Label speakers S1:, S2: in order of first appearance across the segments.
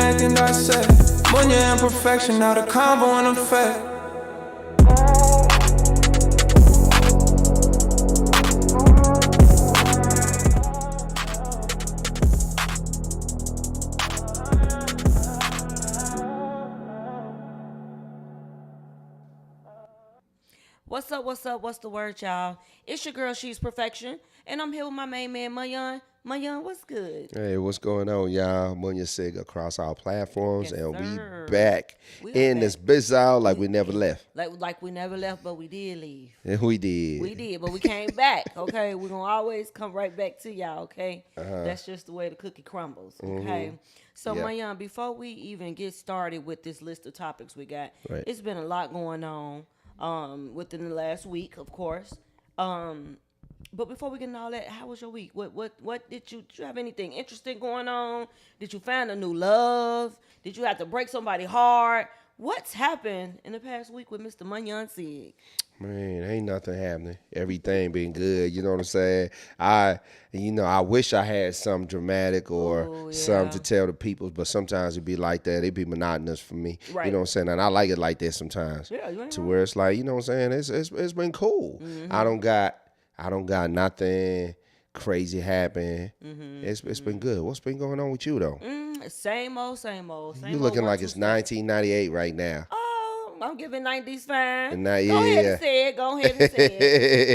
S1: anything I say. When your imperfection, now the combo in effect.
S2: What's up? What's up? What's the word, y'all? It's your girl, She's Perfection, and I'm here with my main man, Mayan. Mayan, what's good?
S3: Hey, what's going on, y'all? Munya Sig across our platforms,
S2: Yes,
S3: and
S2: sir.
S3: we back
S2: We are
S3: in
S2: back.
S3: this bizarre like we never left.
S2: Like we never left, but we did leave.
S3: And we did.
S2: We did, but we came back. Okay, we're gonna always come right back to y'all. Okay, that's just the way the cookie crumbles. Okay, so
S3: Yeah.
S2: Mayan, before we even get started with this list of topics we got,
S3: Right.
S2: it's been a lot going on within the last week, of course. But before we get into all that, how was your week? What did you have anything interesting going on? Did you find a new love? Did you have to break somebody hard? What's happened in the past week with Mr. Munyon Sig?
S3: Man, ain't nothing happening. Everything been good. You know what I'm saying? I wish I had something dramatic or
S2: Ooh,
S3: something
S2: yeah.
S3: to tell the people, but sometimes it be like that. It be monotonous for me.
S2: Right.
S3: You know what I'm saying? And I like it like that sometimes.
S2: Yeah, you ain't
S3: To
S2: wrong.
S3: where it's like, you know what I'm saying? It's been cool. I don't got nothing crazy happen. It's been good. What's been going on with you though?
S2: Same old, same old. Same
S3: You
S2: old
S3: looking
S2: one,
S3: like
S2: two,
S3: it's
S2: step.
S3: 1998 right now.
S2: Oh, I'm giving 90s fine.
S3: And now,
S2: Go ahead
S3: yeah.
S2: and say it. Go ahead and say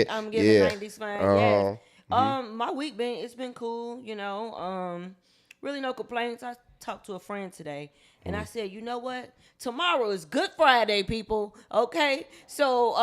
S2: it. I'm giving
S3: Yeah.
S2: 90s fine.
S3: Uh-huh.
S2: Yes. My week it's been cool. You know, really no complaints. I talked to a friend today, and I said, you know what? Tomorrow is Good Friday, people. Okay, so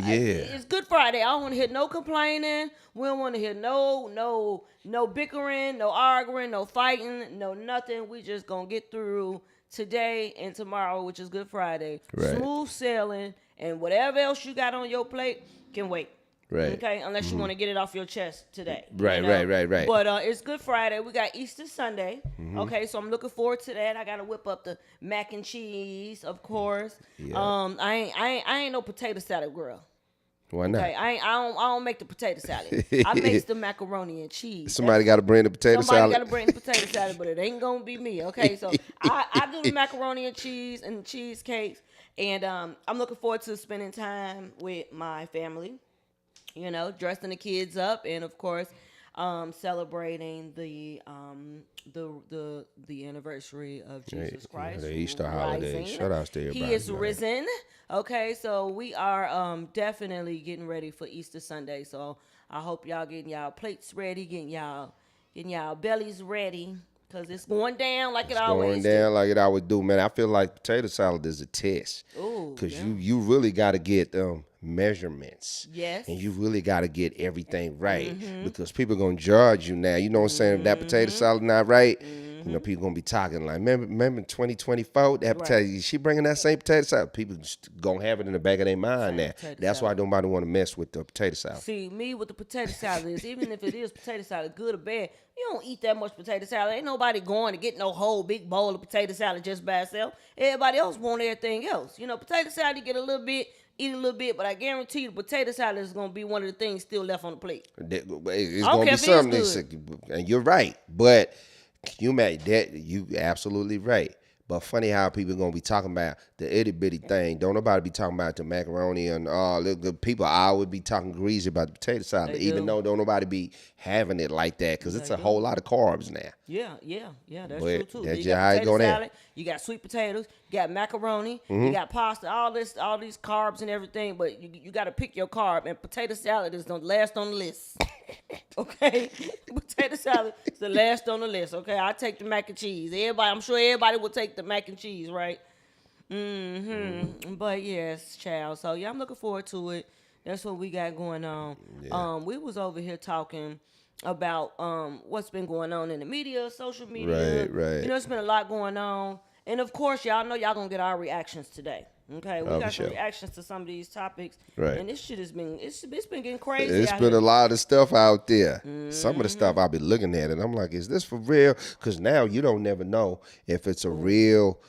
S3: yeah.
S2: it's Good Friday. I don't want to hear no complaining. We don't want to hear no bickering, no arguing, no fighting, no nothing. We just gonna get through today and tomorrow, which is Good Friday.
S3: Right.
S2: Smooth sailing, and whatever else you got on your plate can wait.
S3: Right.
S2: Okay, unless you want to get it off your chest today.
S3: Right,
S2: you know?
S3: right.
S2: But it's Good Friday. We got Easter Sunday.
S3: Mm-hmm.
S2: Okay, so I'm looking forward to that. I gotta whip up the mac and cheese, of course.
S3: Yeah.
S2: I ain't no potato salad girl.
S3: Why not?
S2: Okay, I don't make the potato salad. I make the macaroni and cheese.
S3: Somebody got to bring the potato
S2: Somebody
S3: salad.
S2: got to bring the potato salad, but it ain't gonna be me. Okay, so I do the macaroni and cheese and cheesecakes, and I'm looking forward to spending time with my family. You know, dressing the kids up, and of course, celebrating the anniversary of Jesus Christ.
S3: The Easter
S2: rising.
S3: holiday. Shout outs to everybody.
S2: He is
S3: man.
S2: risen. Okay, so we are definitely getting ready for Easter Sunday. So I hope y'all getting y'all plates ready, getting y'all bellies ready, cause it's going down like it always
S3: Going down like it always do, man. I feel like potato salad is a test.
S2: Ooh,
S3: Because
S2: yeah.
S3: you really got to get measurements.
S2: Yes.
S3: And you really got to get everything right. Because people going to judge you now. You know what I'm saying? If that potato salad not right, you know, people going to be talking like, remember 2024? That potato, she bringing that same potato salad. People going to have it in the back of their mind now.
S2: potato
S3: That's why
S2: salad.
S3: nobody want to mess with the potato salad.
S2: See, me with the potato salad is, even if it is potato salad, good or bad, you don't eat that much potato salad. Ain't nobody going to get no whole big bowl of potato salad just by itself. Everybody else want everything else. You know, potato salad, you get a little bit, eat a little bit, but I guarantee you the potato salad is going to be one of the things still left on the plate.
S3: It's
S2: I don't
S3: going to
S2: care
S3: be
S2: if it is
S3: something. And you're right. But you made that, you absolutely right. But funny how people gonna be talking about the itty bitty thing. Don't nobody be talking about the macaroni and the people always be talking greasy about the potato salad,
S2: They
S3: even
S2: do.
S3: though don't nobody be having it like that because it's a whole lot of carbs now.
S2: Yeah, that's
S3: But
S2: true too.
S3: that's
S2: You
S3: just
S2: got
S3: how it
S2: potato
S3: go down.
S2: salad, you got sweet potatoes, you got macaroni, you got pasta, all these carbs and everything, but you got to pick your carb, and potato salad is the last on the list. Okay, potato salad is the last on the list. Okay, I take the mac and cheese. I'm sure everybody will take the mac and cheese, right? But yes, child. So yeah, I'm looking forward to it. That's what we got going on.
S3: Yeah.
S2: We was over here talking about what's been going on in the media, social media.
S3: Right.
S2: You know, it's been a lot going on, and of course, y'all know y'all gonna get our reactions today. Okay, we
S3: Oh,
S2: got
S3: for
S2: some
S3: sure.
S2: reactions to some of these topics,
S3: Right.
S2: and this shit has been it's been getting crazy.
S3: It's
S2: out
S3: been
S2: here.
S3: a lot of stuff out there. Some of the stuff I've been looking at, and I'm like, is this for real? Because now you don't never know if it's a real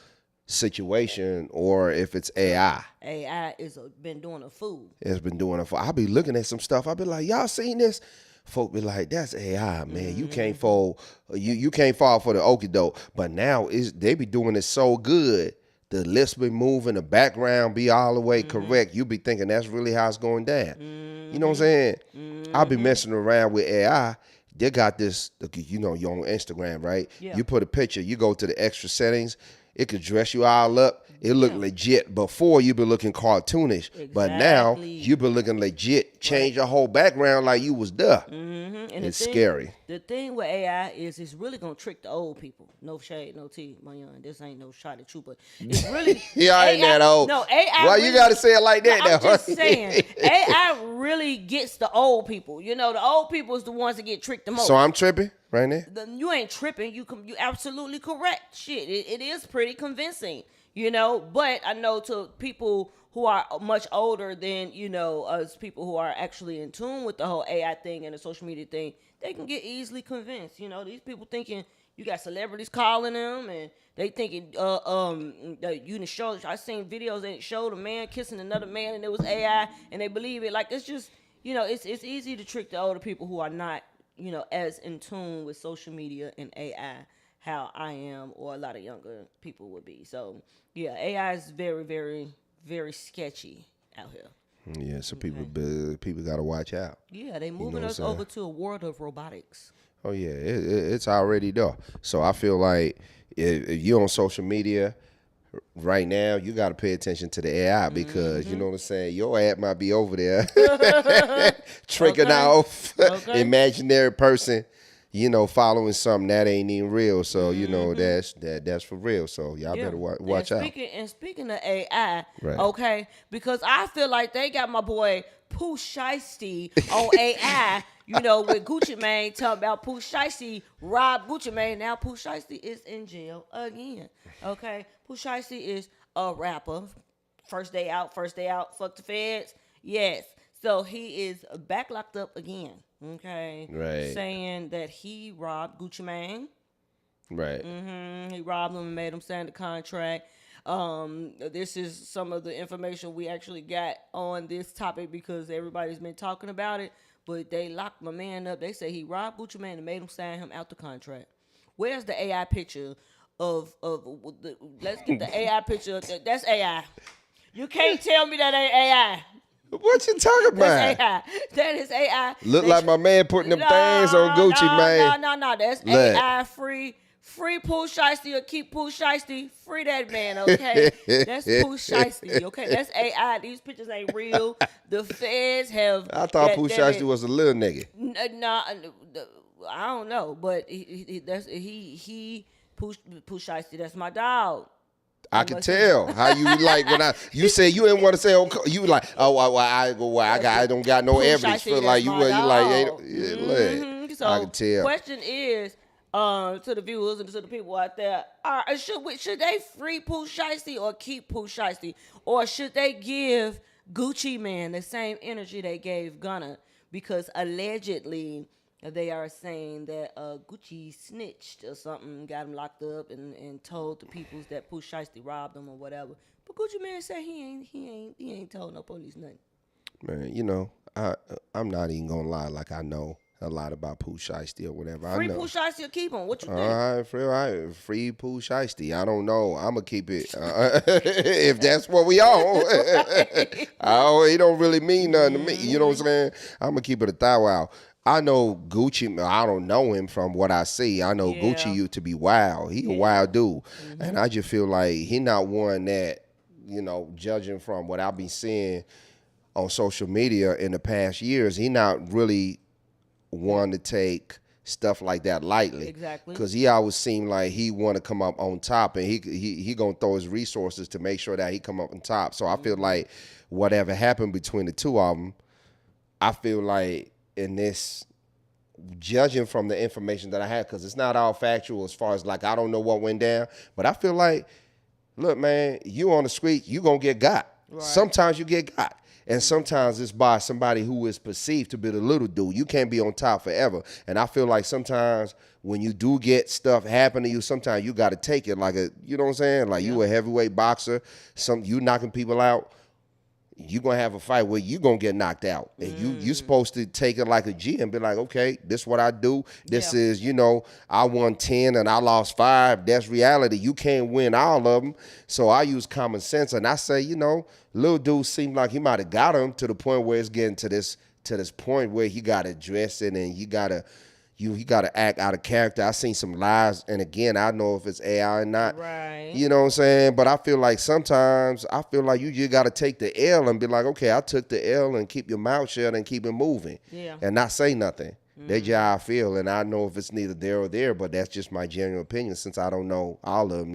S3: situation or if it's AI.
S2: AI is been doing a fool.
S3: It's been doing it for. I'll be looking at some stuff. I'll be like, y'all seen this? folk be like, that's AI, man. You can't fall, you can't fall for the okie doke. But now they be doing it so good. The lips be moving, the background be all the way correct. You be thinking that's really how it's going down. You know what I'm saying? I be messing around with AI. They got this, you know, you're on Instagram, right?
S2: Yeah.
S3: You put a picture, you go to the extra settings, it could dress you all up. It look legit. Before, you been looking cartoonish.
S2: Exactly.
S3: But now, you been looking legit. Change your whole background like you was there.
S2: And
S3: It's scary.
S2: The thing with AI is it's really going to trick the old people. No shade, no tea, my young. This ain't no shot at you, but it's really...
S3: Yeah, I ain't that old.
S2: No, AI...
S3: Why you got to say it like that now?
S2: I'm just saying, AI really gets the old people. You know, the old people is the ones that get tricked the most.
S3: So I'm tripping right now?
S2: You ain't tripping. You absolutely correct. Shit, it is pretty convincing. You know, but I know to people who are much older than, you know, us people who are actually in tune with the whole AI thing and the social media thing, they can get easily convinced. You know, these people thinking you got celebrities calling them and they thinking you can show. I seen videos that showed a man kissing another man and it was AI and they believe it. Like, it's just, you know, it's easy to trick the older people who are not, you know, as in tune with social media and AI how I am or a lot of younger people would be. So, yeah, AI is very, very, very sketchy out here.
S3: Yeah, so people got to watch out.
S2: Yeah, they moving us over to a world of robotics.
S3: Oh, yeah, it's already there. So I feel like if you're on social media right now, you got to pay attention to the AI because, you know what I'm saying, your ad might be over there tricking off imaginary person, you know, following something that ain't even real. So, you know, that's for real. So y'all better watch out.
S2: Speaking of AI,
S3: Right.
S2: okay, because I feel like they got my boy Pooh Shiesty on AI, you know, with Gucci Mane talking about Pooh Shiesty robbed Gucci Mane. Now Pooh Shiesty is in jail again. Okay, Pooh Shiesty is a rapper. First day out, fuck the feds. Yes. So he is back locked up again. Okay.
S3: Right.
S2: Saying that he robbed Gucci Mane.
S3: Right.
S2: He robbed him and made him sign the contract. This is some of the information we actually got on this topic because everybody's been talking about it. But they locked my man up. They say he robbed Gucci Mane and made him sign him out the contract. Where's the AI picture of the? Let's get the AI picture. That's AI. You can't tell me that ain't AI.
S3: What you talking about?
S2: That's AI. That is AI.
S3: Look like my man putting them things on Gucci, man.
S2: No. That's AI free. Free Pooh Shiesty or keep Pooh Shiesty. Free that man, okay? That's Pooh Shiesty, okay? That's AI. These pictures ain't real. The feds have...
S3: I thought Pooh Shiesty was a little nigga.
S2: No, I don't know, but Pooh Shiesty, that's my dog.
S3: I can tell how you like when you said you didn't want to say you like I don't got no evidence. Feel like you like
S2: So
S3: I can tell.
S2: Question is to the viewers and to the people out there: should they free Pooh Shiesty or keep Pooh Shiesty, or should they give Gucci Mane the same energy they gave Gunna? Because allegedly they are saying that Gucci snitched or something, got him locked up, and told the peoples that Pooh Shiesty robbed him or whatever. But Gucci Mane said he ain't told no police nothing.
S3: Man, you know, I'm not even gonna lie. Like I know a lot about Pooh Shiesty or whatever.
S2: Free
S3: I know.
S2: Pooh Shiesty or keep him? What you think?
S3: All right, free Pooh Shiesty. I don't know. I'm gonna keep it if that's what we on. It don't really mean nothing to me. You know what I'm saying? I'm gonna keep it a thou. I know Gucci. I don't know him from what I see. I know Gucci used to be wild. He a wild dude, and I just feel like he not one that, you know, judging from what I've been seeing on social media in the past years, he not really one to take stuff like that lightly.
S2: Exactly.
S3: Because he always seemed like he want to come up on top, and he gonna throw his resources to make sure that he come up on top. So I feel like whatever happened between the two of them, I feel like in this, judging from the information that I had, because it's not all factual as far as like I don't know what went down, but I feel like, look, man, you on the street, you gonna get got. Right. Sometimes you get got. And sometimes it's by somebody who is perceived to be the little dude. You can't be on top forever. And I feel like sometimes when you do get stuff happen to you, sometimes you got to take it like you know what I'm saying? Like you a heavyweight boxer, you knocking people out. you gonna have a fight where you gonna get knocked out, and you supposed to take it like a G and be like, okay, this what I do. This is, I won 10 and I lost 5. That's reality. You can't win all of them. So I use common sense, and I say, little dude seemed like he might have got him to the point where it's getting to this point where he got to dress it, and he got to act out of character. I seen some lies, and again, I know if it's AI or not.
S2: Right.
S3: You know what I'm saying? But I feel like sometimes you just got to take the L and be like, okay, I took the L, and keep your mouth shut and keep it moving.
S2: Yeah.
S3: And not say nothing. That's just how I feel, and I know if it's neither there or there, but that's just my general opinion since I don't know all of them,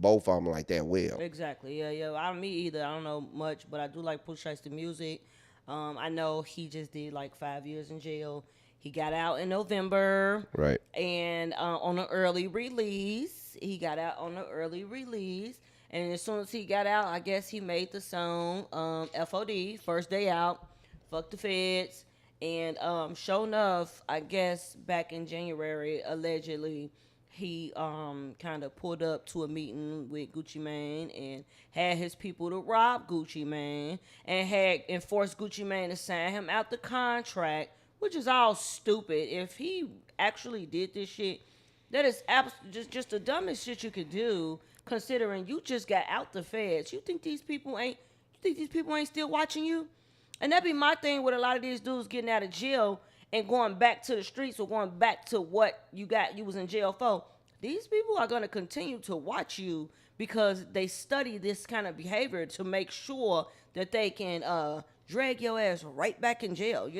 S3: both of them like that well.
S2: Exactly. Yeah. Me either. I don't know much, but I do like Pooh Shiesty music. I know he just did like 5 years in jail. He got out in November.
S3: Right.
S2: And on an early release. He got out on an early release. And as soon as he got out, I guess he made the song FOD, First Day Out, Fuck the Feds. And sure enough, I guess back in January, allegedly, he kind of pulled up to a meeting with Gucci Mane and had his people to rob Gucci Mane and had enforced Gucci Mane to sign him out the contract, which is all stupid. If he actually did this shit, that is just the dumbest shit you could do, considering you just got out the feds. You think these people ain't still watching you? And that be my thing with a lot of these dudes getting out of jail and going back to the streets or going back to what you was in jail for. These people are going to continue to watch you because they study this kind of behavior to make sure that they can drag your ass right back in jail.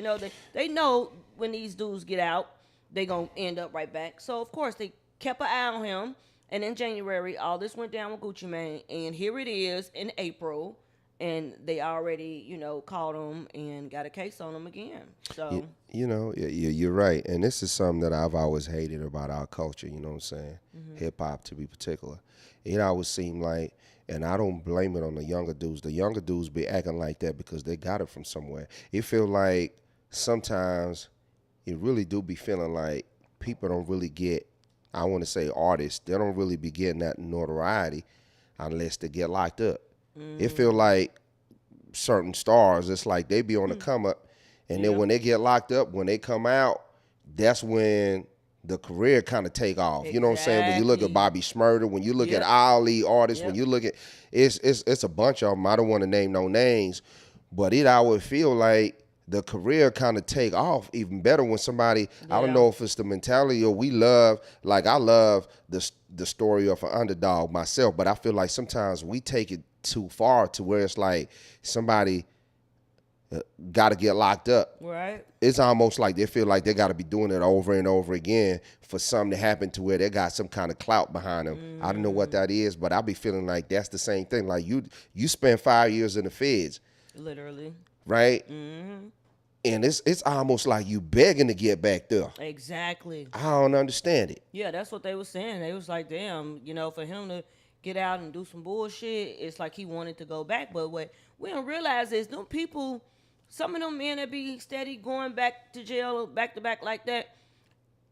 S2: They know when these dudes get out, they going to end up right back. So, of course, they kept an eye on him. And in January, all this went down with Gucci Mane. And here it is in April. And they already, called him and got a case on him again. So
S3: you're right. And this is something that I've always hated about our culture. You know what I'm saying? Hip hop to be particular. It always seemed like, and I don't blame it on the younger dudes. The younger dudes be acting like that because they got it from somewhere. It feel like sometimes it really do be feeling like people don't really get. I want to say artists. They don't really be getting that notoriety unless they get locked up. It feel like certain stars, it's like they be on the come up, and then when they get locked up, when they come out, that's when the career kind of take off. You know what I'm saying? When you look at Bobby Shmurda, when you look at all these artists, when you look at it's a bunch of them. I don't want to name no names, but I would feel like the career kind of take off even better when somebody, I don't know if it's the mentality or I love the story of an underdog myself, but I feel like sometimes we take it too far to where it's like somebody got to get locked up.
S2: Right.
S3: It's almost like they feel like they got to be doing it over and over again for something to happen to where they got some kind of clout behind them. I don't know what that is, but I be feeling like that's the same thing. Like you spent 5 years in the feds.
S2: Literally.
S3: Right? Mm-hmm. And it's almost like you begging to get back there.
S2: Exactly.
S3: I don't understand it.
S2: Yeah, that's what they were saying. They was like, damn, for him to get out and do some bullshit, it's like he wanted to go back. But what we don't realize is them people, some of them men that be steady going back to jail back to back like that,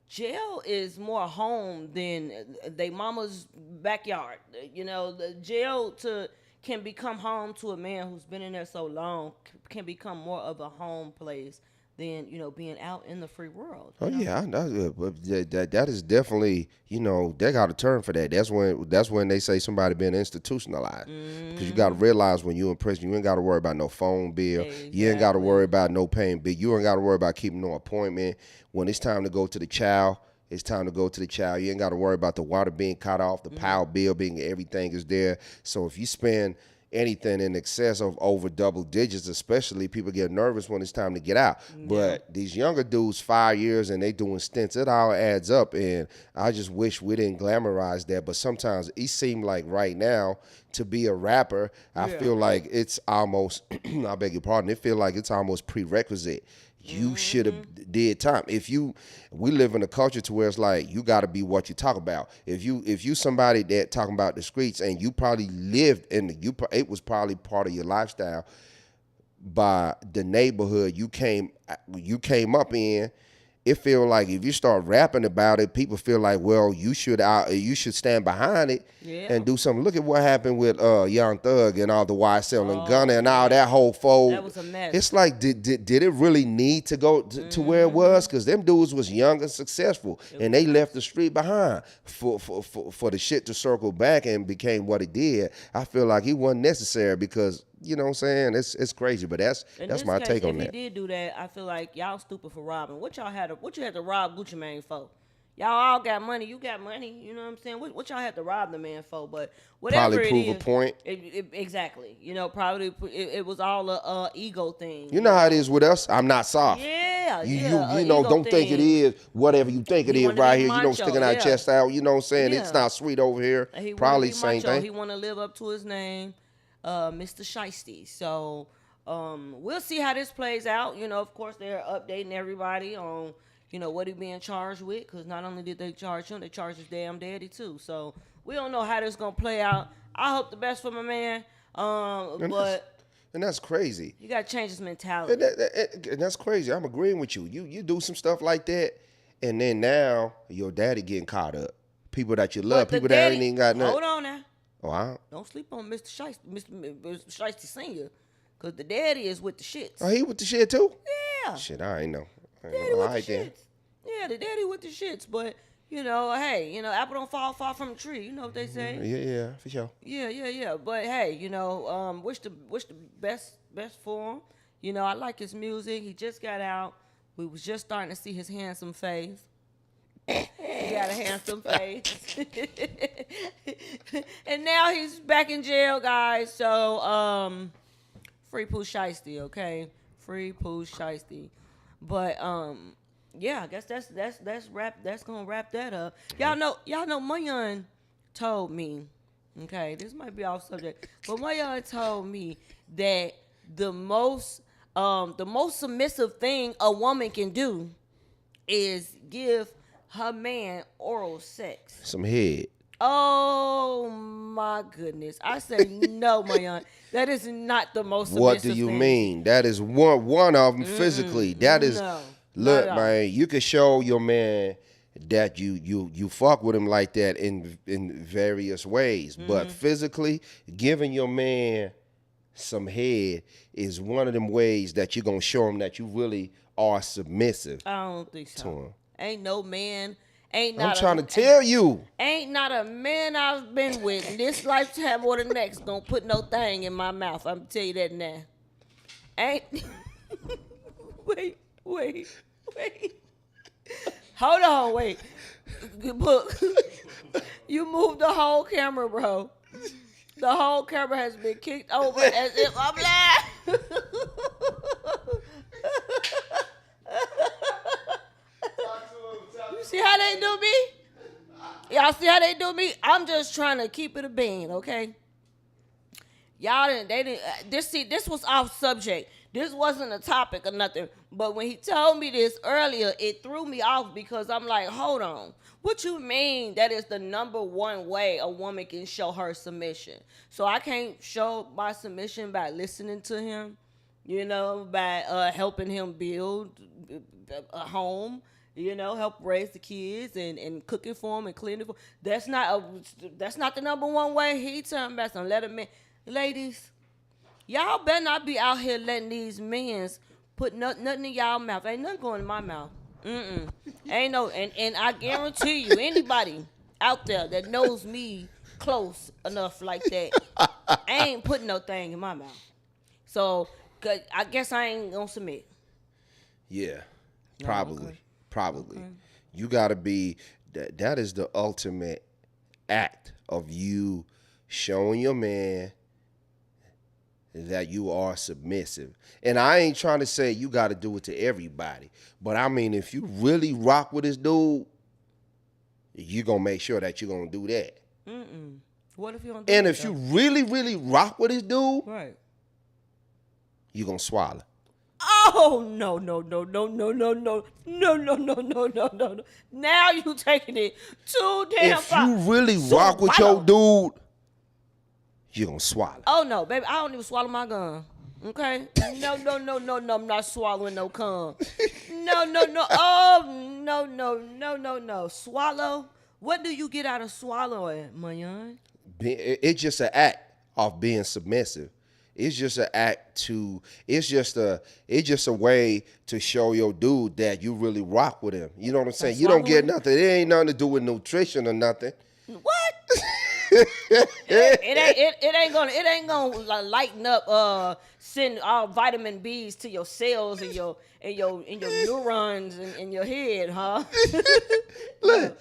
S2: jail is more home than they mama's backyard. The jail can become home to a man who's been in there so long, can become more of a home place than, being out in the free world.
S3: Oh, yeah, I know. But that is definitely, they got a term for that. That's when they say somebody been institutionalized. Because you got to realize when you in prison, you ain't got to worry about no phone bill. Exactly. You ain't got to worry about no paying bill. You ain't got to worry about keeping no appointment. When it's time to go to the chow, it's time to go to the chow. You ain't got to worry about the water being cut off, the power bill being, everything is there. So if you spend anything in excess of over double digits, especially, people get nervous when it's time to get out. Yeah. But these younger dudes, 5 years and they doing stints, it all adds up. And I just wish we didn't glamorize that. But sometimes it seems like right now to be a rapper, I feel like it's almost, I beg your pardon, it feel like it's almost prerequisite. You should have did time. We live in a culture to where it's like you got to be what you talk about. If you somebody that talking about the streets and you probably lived it was probably part of your lifestyle by the neighborhood you came up in, it feel like if you start rapping about it, people feel like, well, you should stand behind it and do something. Look at what happened with Young Thug and all the YSL and Gunna and all that whole fold.
S2: That was a mess.
S3: It's like, did it really need to go to where it was? Because them dudes was young and successful, and they left the street behind for the shit to circle back and became what it did. I feel like it wasn't necessary because, you know what I'm saying? It's crazy, but that's my take on that.
S2: If he did do that, I feel like y'all stupid for robbing. What you had to rob Gucci Mane for? Y'all all got money. You got money. You know what I'm saying? What y'all had to rob the man for? But whatever
S3: probably prove
S2: it is,
S3: a point.
S2: Exactly. You know, probably it was all a ego thing.
S3: You know how it is with us. I'm not soft.
S2: Yeah.
S3: You know, don't think it is whatever you think it is right here. You know, sticking our chest out. You know what I'm saying? It's not sweet over here. Probably the same thing.
S2: He want to live up to his name. Mr. Shiesty. So we'll see how this plays out. You know, of course, they're updating everybody on, you know, what he being charged with, because not only did they charge him, they charged his damn daddy too. So we don't know how this gonna play out. I hope the best for my man.
S3: And that's crazy.
S2: You gotta change his mentality.
S3: And that's crazy. I'm agreeing with you. You do some stuff like that, and then now your daddy getting caught up. People that you love, people that ain't even got nothing.
S2: Hold on now.
S3: Oh,
S2: don't sleep on Mr. Shiesty, Mr. Shiesty Sr., because the daddy is with the shits.
S3: Oh, he with the shit too?
S2: Yeah.
S3: Shit, I ain't know.
S2: Daddy with the shits. Yeah, the daddy with the shits. But, you know, hey, you know, apple don't fall far from the tree. You know what they say?
S3: Yeah, for sure.
S2: Yeah. But, hey, you know, wish the best for him. You know, I like his music. He just got out. We was just starting to see his handsome face. He got a handsome face. And now he's back in jail, guys. So, free Pooh Shiesty, okay? Free Pooh Shiesty. But yeah, I guess that's gonna wrap that up. Y'all know Mayan told me, okay, this might be off subject, but Mayan told me that the most submissive thing a woman can do is give her man oral sex.
S3: Some head.
S2: Oh my goodness! I say no, Mayan. That is not the most submissive
S3: What do you
S2: thing.
S3: mean? That is one of them physically. That is
S2: no,
S3: look, man. You can show your man that you fuck with him like that in various ways, but physically giving your man some head is one of them ways that you're gonna show him that you really are submissive.
S2: I don't think so.
S3: To him.
S2: Ain't no man. I'm
S3: trying to tell you.
S2: Ain't not a man I've been with in this lifetime or the next gonna put no thing in my mouth. I'm tell you that now. Ain't. Wait. Hold on, wait. Look, you moved the whole camera, bro. The whole camera has been kicked over as if I'm laughing. You see how they do me? Y'all see how they do me? I'm just trying to keep it a bean, okay? Y'all didn't, this was off subject. This wasn't a topic or nothing. But when he told me this earlier, it threw me off because I'm like, hold on. What you mean that is the number one way a woman can show her submission? So I can't show my submission by listening to him, you know, by helping him build a home, you know, help raise the kids and cooking for them and cleaning for them. That's not the number one way. He talking about some let a man. Ladies, y'all better not be out here letting these men put nothing in y'all mouth. Ain't nothing going in my mouth. Ain't no, and I guarantee you, anybody out there that knows me close enough like that, I ain't putting no thing in my mouth. So, I guess I ain't gonna submit.
S3: Yeah, probably.
S2: Okay.
S3: Probably.
S2: Okay.
S3: You gotta be, that is the ultimate act of you showing your man that you are submissive. And I ain't trying to say you got to do it to everybody. But I mean, if you really rock with this dude, you're going to make sure that you're going to do that.
S2: What if you don't do
S3: And
S2: that,
S3: if you really, really rock with this dude,
S2: right,
S3: you're going to swallow.
S2: Oh, no. Now you taking it too damn far.
S3: If you really rock with
S2: swallow.
S3: your dude, you're going to swallow.
S2: Oh, no, baby, I don't even swallow my gum. Okay? No, I'm not swallowing no cum. No. Oh, no. Swallow? What do you get out of swallowing, Mayan?
S3: It's just an act of being submissive. It's just an act to. It's just a way to show your dude that you really rock with him. You know what I'm saying? You don't get nothing. It ain't nothing to do with nutrition or nothing.
S2: What? it ain't gonna lighten up. Send all vitamin B's to your cells and your neurons in your head, huh?
S3: Look,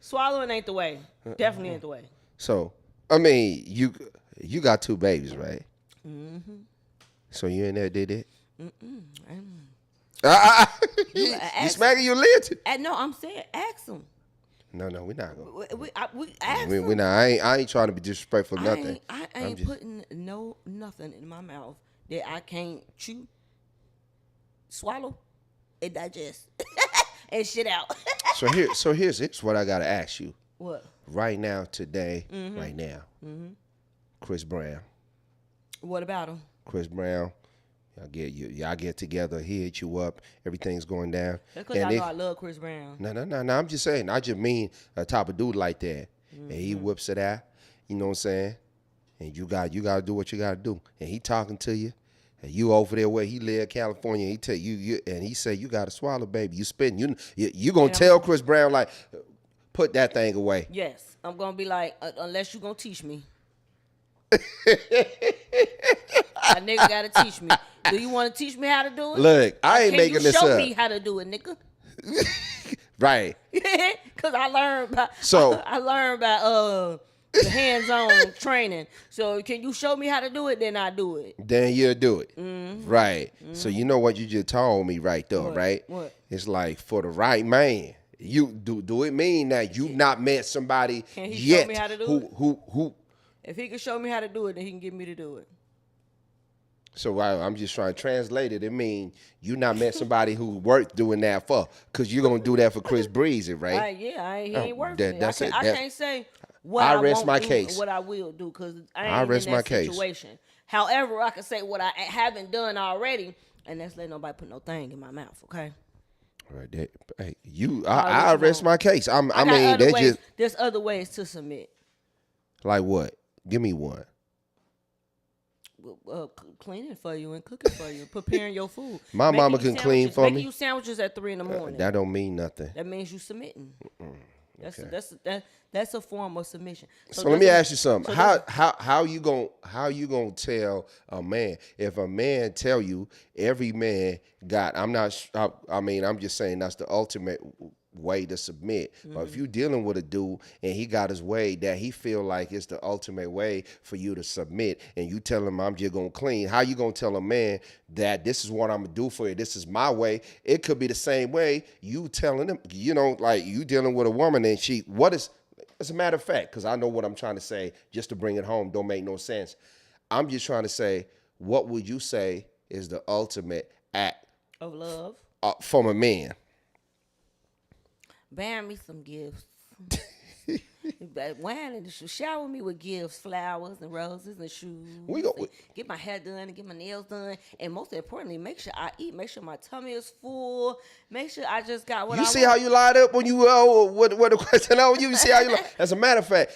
S2: swallowing ain't the way. Definitely ain't the way.
S3: So I mean, you got 2 babies, right? Mm-hmm. So you in there did it? You smacking your lips?
S2: No, I'm saying ask them.
S3: No, we're not gonna.
S2: We ask them.
S3: We not. I ain't trying to be disrespectful. Nothing.
S2: I ain't putting nothing in my mouth that I can't chew, swallow, and digest, and shit out.
S3: so here's what I gotta ask you.
S2: What?
S3: Right now, today, right now, Chris Brown.
S2: What about him?
S3: Chris Brown, y'all get together. He hit you up. Everything's going down.
S2: That's because y'all know I love Chris Brown.
S3: No. I'm just saying. I just mean a type of dude like that. And he whips it out. You know what I'm saying? And you got to do what you got to do. And he talking to you. And you over there where he live, California. He tell you and he say you got to swallow, baby. You spitting. You gonna tell Chris Brown like, put that thing away.
S2: Yes, I'm gonna be like, unless you gonna teach me. A nigga gotta teach me. Do you want to teach me how to do it?
S3: Look, I ain't making this up.
S2: Can you show me how to do it, nigga?
S3: Right.
S2: Cause I learned about the hands-on training. So can you show me how to do it? Then I do it.
S3: Then you'll do it. Right. So you know what you just told me right there, right?
S2: What?
S3: It's like for the right man. You do it mean that you not met somebody
S2: can he
S3: yet
S2: show me how to do
S3: who
S2: if he can show me how to do it, then he can get me to do it.
S3: So I'm just trying to translate it. It mean you not met somebody who worth doing that for, because you're gonna do that for Chris Breezy, right?
S2: He ain't worth it.
S3: That's it.
S2: I can't say what
S3: I
S2: I
S3: rest
S2: won't
S3: my
S2: do
S3: case.
S2: and what I will do, because I
S3: I
S2: ain't
S3: rest
S2: in
S3: my
S2: that
S3: case.
S2: situation. However, I can say what I haven't done already, and that's let nobody put no thing in my mouth. Okay.
S3: Right there. Hey, I rest my case. I mean,
S2: there's other ways to submit.
S3: Like what? Give me one.
S2: Cleaning for you and cooking for you, preparing your food.
S3: My mama can clean for me.
S2: Making you sandwiches at 3 a.m.
S3: That don't mean nothing.
S2: That means you submitting.
S3: Okay.
S2: That's a form of submission.
S3: So let me ask you something. How you gonna tell a man, if a man tell you every man got? I'm just saying that's the ultimate way to submit. But if you dealing with a dude and he got his way that he feel like it's the ultimate way for you to submit, and you tell him I'm just gonna clean, how you gonna tell a man that this is what I'm gonna do for you, this is my way? It could be the same way you telling him, like you dealing with a woman and as a matter of fact, because I know what I'm trying to say, just to bring it home don't make no sense. I'm just trying to say, what would you say is the ultimate act
S2: of love
S3: from a man?
S2: Buy me some gifts. Shower me with gifts, flowers and roses and shoes. Get my hair done and get my nails done. And most importantly, make sure I eat. Make sure my tummy is full. Make sure I just got what I want.
S3: You see how you lied up when you what the question on you? You see how you lied? As a matter of fact,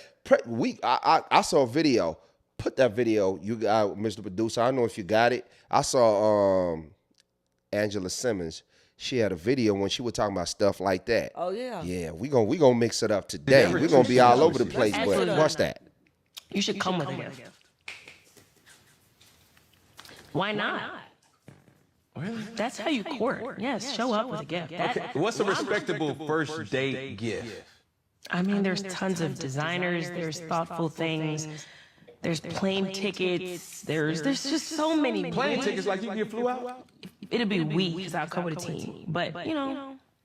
S3: I saw a video. Put that video, you got, Mr. Producer. I don't know if you got it. I saw Angela Simmons. She had a video when she was talking about stuff like that.
S2: Oh yeah.
S3: Yeah, we gonna mix it up today. We're gonna be all over the place. But watch that.
S4: You should come with a gift. Why not?
S5: Really?
S4: That's how you court. Yes, show up with a gift.
S5: Okay. What's a respectable first date gift?
S4: I mean, there's tons of designers. There's thoughtful things. There's plane tickets. There's just so many.
S5: Plane tickets like you get flew out?
S4: It'll be we, because I'll come with a team. But,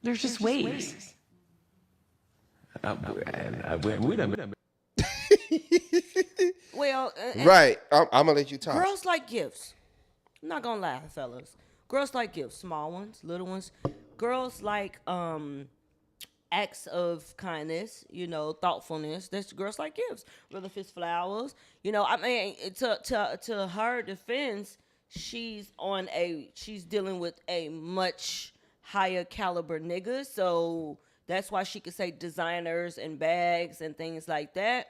S4: there's just ways.
S5: We done.
S2: Well,
S3: right. I'm gonna let you talk.
S2: Girls like gifts. I'm not gonna lie, fellas. Girls like gifts, small ones, little ones. Girls like acts of kindness, thoughtfulness. That's girls like gifts. Whether if it's flowers, to her defense, she's dealing with a much higher caliber nigga, so that's why she could say designers and bags and things like that,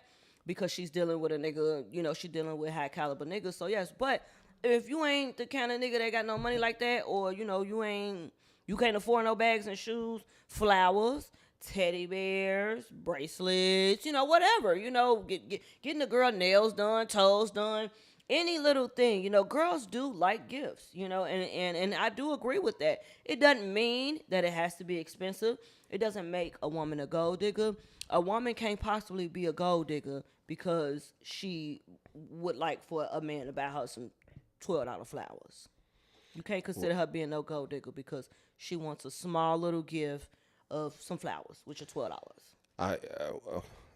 S2: because she's dealing with a nigga, she's dealing with high caliber niggas. So yes, but if you ain't the kind of nigga that got no money like that, or you can't afford no bags and shoes, flowers, teddy bears, bracelets, whatever, getting the girl nails done, toes done, any little thing, girls do like gifts, and I do agree with that. It doesn't mean that it has to be expensive. It doesn't make a woman a gold digger. A woman can't possibly be a gold digger because she would like for a man to buy her some $12 flowers. You can't consider her being no gold digger because she wants a small little gift of some flowers, which are $12.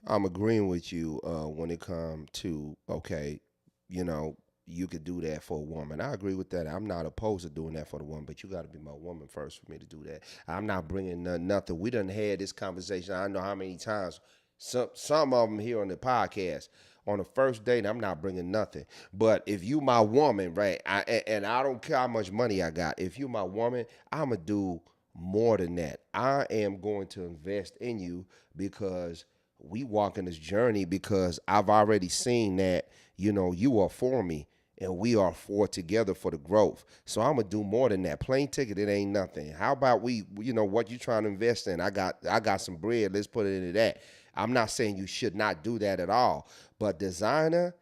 S3: I'm agreeing with you when it comes to, okay, you could do that for a woman. I agree with that. I'm not opposed to doing that for the woman, but you got to be my woman first for me to do that. I'm not bringing nothing. We done had this conversation. I don't know how many times. Some of them here on the podcast. On the first date, I'm not bringing nothing. But if you my woman, right, and I don't care how much money I got. If you my woman, I'm going to do more than that. I am going to invest in you because we walk in this journey, because I've already seen that, you are for me and we are for together for the growth. So I'm going to do more than that. Plane ticket, it ain't nothing. How about what you trying to invest in? I got some bread. Let's put it into that. I'm not saying you should not do that at all. But designer,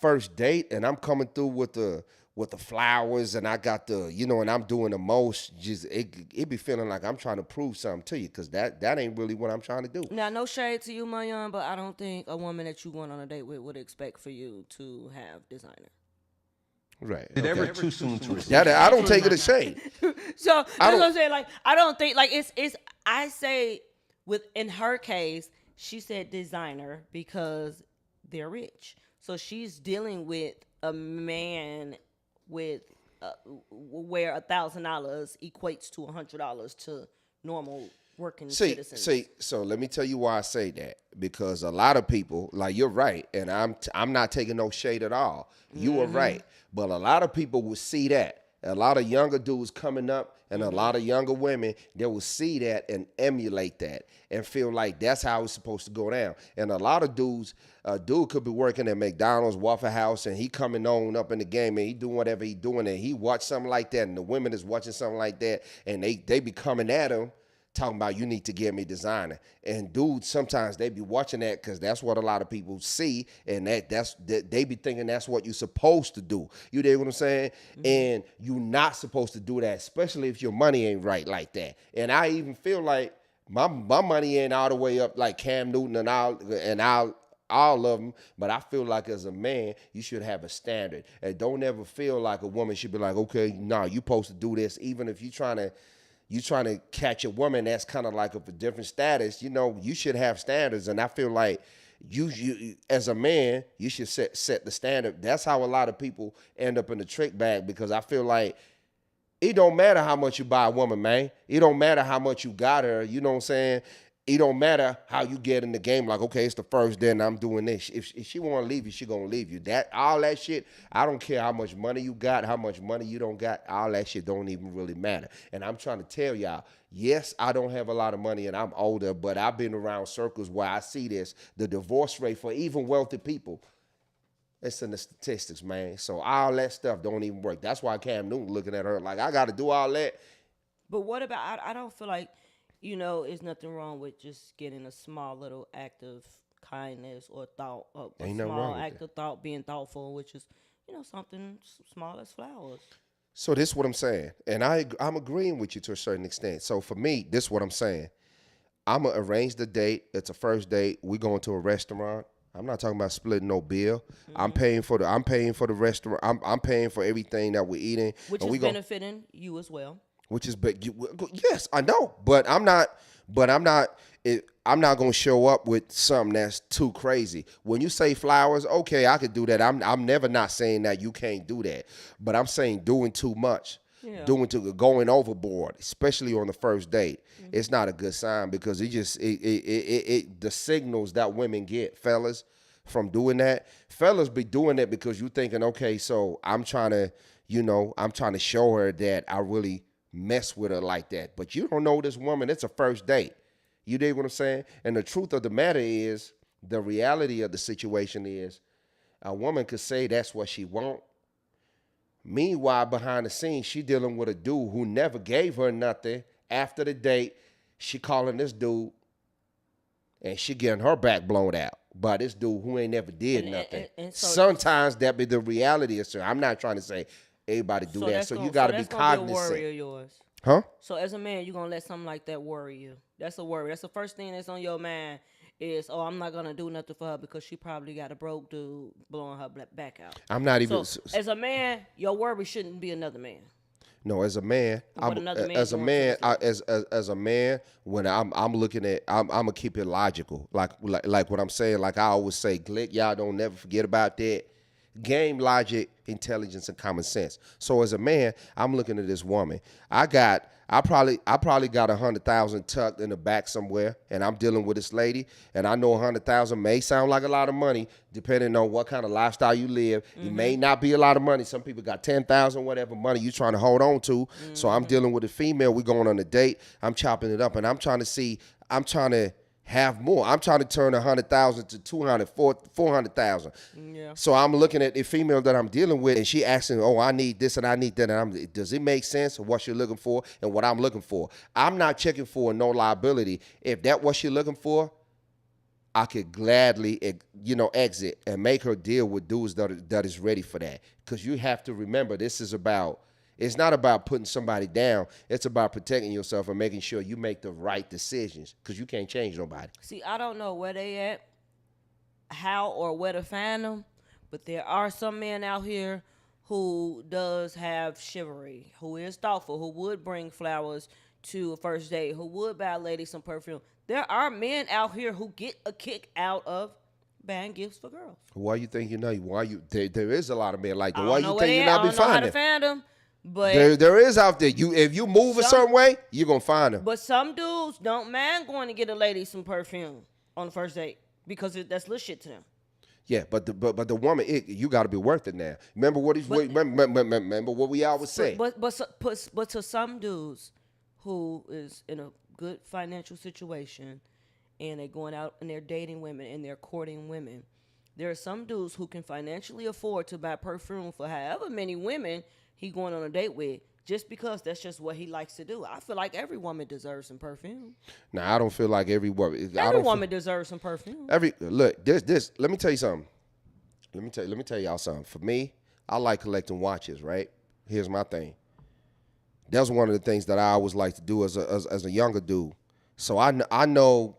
S3: first date, and I'm coming through with the flowers, and I got and I'm doing the most. Just it be feeling like I'm trying to prove something to you, because that ain't really what I'm trying to do.
S2: Now, no shade to you, Mayan, but I don't think a woman that you went on a date with would expect for you to have designer.
S3: Right.
S5: Is it ever too soon to receive?
S3: Yeah, I don't take it a shade.
S2: So that's what I'm saying. Like, I don't think it's. I say in her case, she said designer because they're rich. So she's dealing with a man with where $1,000 equates to $100 to normal working citizens.
S3: So let me tell you why I say that. Because a lot of people, like, you're right, and I'm not taking no shade at all. You are right, but a lot of people will see that. A lot of younger dudes coming up and a lot of younger women, they will see that and emulate that and feel like that's how it's supposed to go down. And a lot of dudes, a dude could be working at McDonald's, Waffle House, and he coming on up in the game and he doing whatever he doing, and he watch something like that, and the women is watching something like that, and they be coming at him talking about, you need to get me designer. And dudes, sometimes they be watching that because that's what a lot of people see, and they be thinking that's what you're supposed to do. You dig what I'm saying? And you're not supposed to do that, especially if your money ain't right like that. And I even feel like my money ain't all the way up like Cam Newton and all of them, but I feel like as a man, you should have a standard. And don't ever feel like a woman should be like, okay, nah, you supposed to do this, even if you trying to catch a woman that's kind of like of a different status. You should have standards, and I feel like you as a man, you should set the standard. That's how a lot of people end up in the trick bag, because I feel like it don't matter how much you buy a woman, man. It don't matter how much you got her. You know what I'm saying? It don't matter how you get in the game. Like, okay, it's the first day and I'm doing this. If she want to leave you, she gonna leave you. All that shit, I don't care how much money you got, how much money you don't got. All that shit don't even really matter. And I'm trying to tell y'all, yes, I don't have a lot of money and I'm older, but I've been around circles where I see this. The divorce rate for even wealthy people, it's in the statistics, man. So all that stuff don't even work. That's why Cam Newton looking at her like, I got to do all that.
S2: But what about, I don't feel like, there's nothing wrong with just getting a small little act of kindness or thought, a small act of thought, being thoughtful, which is, something small as flowers.
S3: So this is what I'm saying. And I'm agreeing with you to a certain extent. So for me, this is what I'm saying. I'm going to arrange the date. It's a first date. We're going to a restaurant. I'm not talking about splitting no bill. I'm paying for the restaurant. I'm paying for everything that we're eating.
S2: Which is benefiting you as well.
S3: Which is big. Yes, I know, but I'm not gonna show up with something that's too crazy. When you say flowers, okay, I could do that. I'm never not saying that you can't do that, but I'm saying doing too much, going overboard, especially on the first date. It's not a good sign, because the signals that women get, fellas, from doing that. Fellas be doing it because you thinking, okay, so I'm trying to, you know, I'm trying to show her that I really mess with her like that. But you don't know this woman. It's a first date. You dig what I'm saying? And the truth of the matter is, the reality of the situation is, a woman could say that's what she want. Meanwhile, behind the scenes, she dealing with a dude who never gave her nothing. After the date, she calling this dude, and she getting her back blown out by this dude who ain't never did nothing. And so sometimes that be the reality. So I'm not trying to say everybody do that. So you got to be cognizant.
S2: Be a worry of yours.
S3: Huh?
S2: So as a man, you're going to let something like that worry you. That's a worry. That's the first thing that's on your mind is, oh, I'm not going to do nothing for her because she probably got a broke dude blowing her back out.
S3: I'm not even.
S2: So as a man, your worry shouldn't be another man.
S3: No, as a man, as a man, when I'm looking at, I'm gonna keep it logical. Like what I'm saying. Like I always say, Glick, y'all don't never forget about that. Game, logic, intelligence, and common sense. So as a man, I'm looking at this woman. I probably got 100,000 tucked in the back somewhere, and I'm dealing with this lady, and I know 100,000 may sound like a lot of money, depending on what kind of lifestyle you live. It may not be a lot of money. Some people got 10,000, whatever money you trying to hold on to. So I'm dealing with a female. We going on a date. I'm chopping it up, and I'm trying to have more. I'm trying to turn 100,000 to 200, 400,000. Yeah. So I'm looking at the female that I'm dealing with, and she asking, "Oh, I need this and I need that." And does it make sense of what you're looking for and what I'm looking for? I'm not checking for no liability. If that what you're looking for, I could gladly, exit and make her deal with dudes that is ready for that. Because you have to remember, it's not about putting somebody down. It's about protecting yourself and making sure you make the right decisions because you can't change nobody.
S2: See, I don't know where they at, how or where to find them, but there are some men out here who does have chivalry, who is thoughtful, who would bring flowers to a first date, who would buy a lady some perfume. There are men out here who get a kick out of buying gifts for girls.
S3: Why you think there is a lot of men like that.
S2: I
S3: Why
S2: don't
S3: you think you're not be finding?
S2: I don't know how to find them. But
S3: there is out there. If you move a certain way, you're gonna find them.
S2: But some dudes don't mind going to get a lady some perfume on the first date because that's little shit to them.
S3: Yeah, but the woman, you got to be worth it now. Remember remember what we always say.
S2: But to some dudes who is in a good financial situation and they're going out and they're dating women and they're courting women, there are some dudes who can financially afford to buy perfume for however many women he going on a date with, just because that's just what he likes to do. I feel like every woman deserves some perfume.
S3: Now, I don't feel like every woman.
S2: Every woman deserves some perfume.
S3: This. Let me tell you something. Let me tell y'all something. For me, I like collecting watches. Right? Here's my thing. That's one of the things that I always like to do as a younger dude. So I know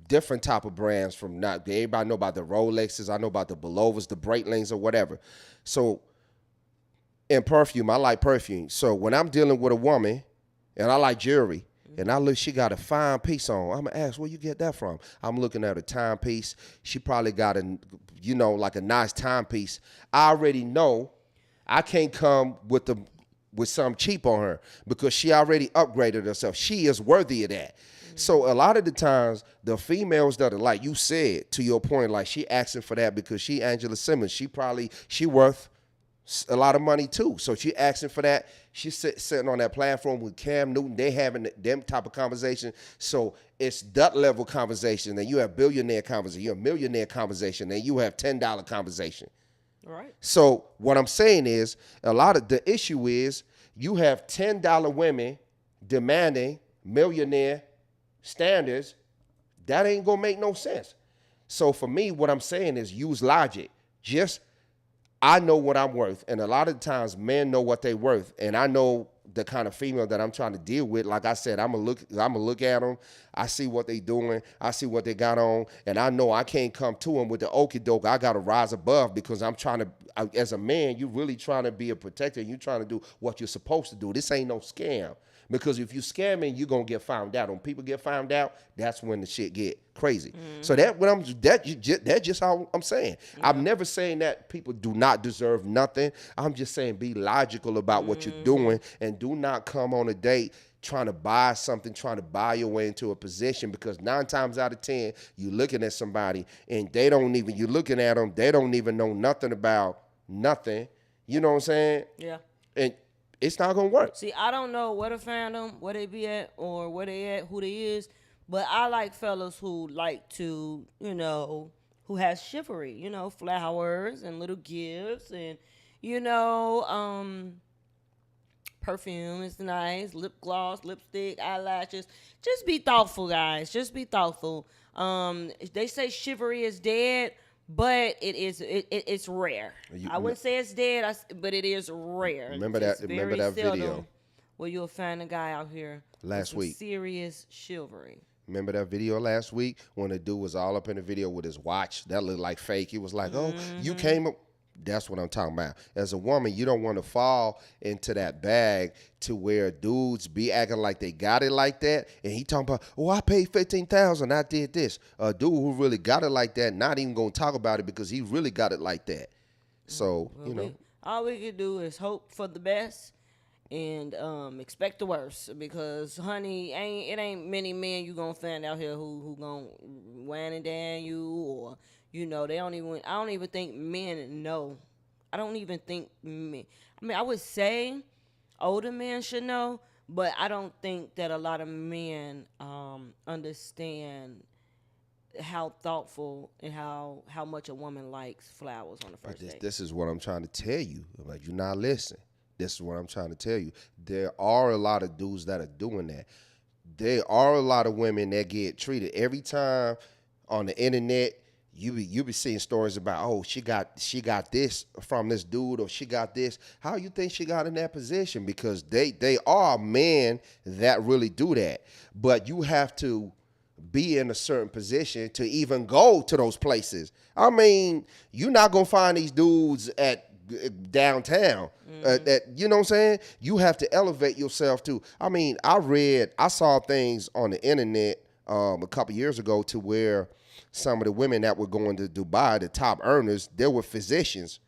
S3: different type of brands from not everybody know about the Rolexes. I know about the Belovas, the Breitlings, or whatever. So. In perfume, I like perfume. So when I'm dealing with a woman, and I like jewelry, and I look, she got a fine piece on. I'm gonna ask, where you get that from? I'm looking at a timepiece. She probably got like a nice timepiece. I already know I can't come with something cheap on her because she already upgraded herself. She is worthy of that. So a lot of the times, the females that are like you said, to your point, like she asking for that because she Angela Simmons. She worth a lot of money too. So she asking for that. She's sitting on that platform with Cam Newton. They having them type of conversation. So it's that level conversation. Then you have billionaire conversation. You have millionaire conversation. Then you have $10 conversation.
S2: All right.
S3: So what I'm saying is a lot of the issue is you have $10 women demanding millionaire standards. That ain't gonna make no sense. So for me, what I'm saying is use logic. I know what I'm worth, and a lot of times men know what they worth, and I know the kind of female that I'm trying to deal with. Like I said, I'm gonna look at them. I see what they doing. I see what they got on, and I know I can't come to them with the okie doke. I gotta rise above because I'm trying to. As a man, you really trying to be a protector. You trying to do what you're supposed to do. This ain't no scam. Because if you scamming, you're gonna get found out. When people get found out, that's when the shit get crazy. So that's just how I'm saying. Yeah. I'm never saying that people do not deserve nothing. I'm just saying be logical about what you're doing and do not come on a date trying to buy something, trying to buy your way into a position, because 9 times out of 10, you're looking at somebody and you're looking at them, they don't even know nothing about nothing. You know what I'm saying?
S2: Yeah.
S3: and it's not gonna work.
S2: See, I don't know where to find them, where they be at, or where they at, who they is. But I like fellas who like to, who has chivalry, flowers and little gifts and, perfume is nice, lip gloss, lipstick, eyelashes. Just be thoughtful, guys. Just be thoughtful. They say chivalry is dead, but it's rare. I wouldn't say it's dead, but it is rare.
S3: Remember
S2: It's
S3: that
S2: very
S3: video
S2: seldom where you'll find a guy out here
S3: last
S2: with
S3: week?
S2: Serious chivalry.
S3: Remember that video last week when the dude was all up in the video with his watch that looked like fake? He was like, "Oh, you came up." That's what I'm talking about. As a woman, you don't want to fall into that bag to where dudes be acting like they got it like that. And he talking about, "Oh, I paid $15,000. I did this." A dude who really got it like that, not even going to talk about it because he really got it like that. So,
S2: All we can do is hope for the best and expect the worst, because honey, it ain't many men you gonna find out here who gonna whine and dan you, or I don't even think men know. I don't even think men. I mean, I would say older men should know, but I don't think that a lot of men understand how thoughtful and how much a woman likes flowers on the first date.
S3: This is what I'm trying to tell you. Like, you're not listening. This is what I'm trying to tell you. There are a lot of dudes that are doing that. There are a lot of women that get treated every time on the internet. You be seeing stories about, oh, she got this from this dude, or she got this. How you think she got in that position? Because they are men that really do that. But you have to be in a certain position to even go to those places. I mean, you're not gonna find these dudes at downtown. You know what I'm saying? You have to elevate yourself too. I mean, I saw things on the internet a couple years ago to where some of the women that were going to Dubai, the top earners, they were physicians.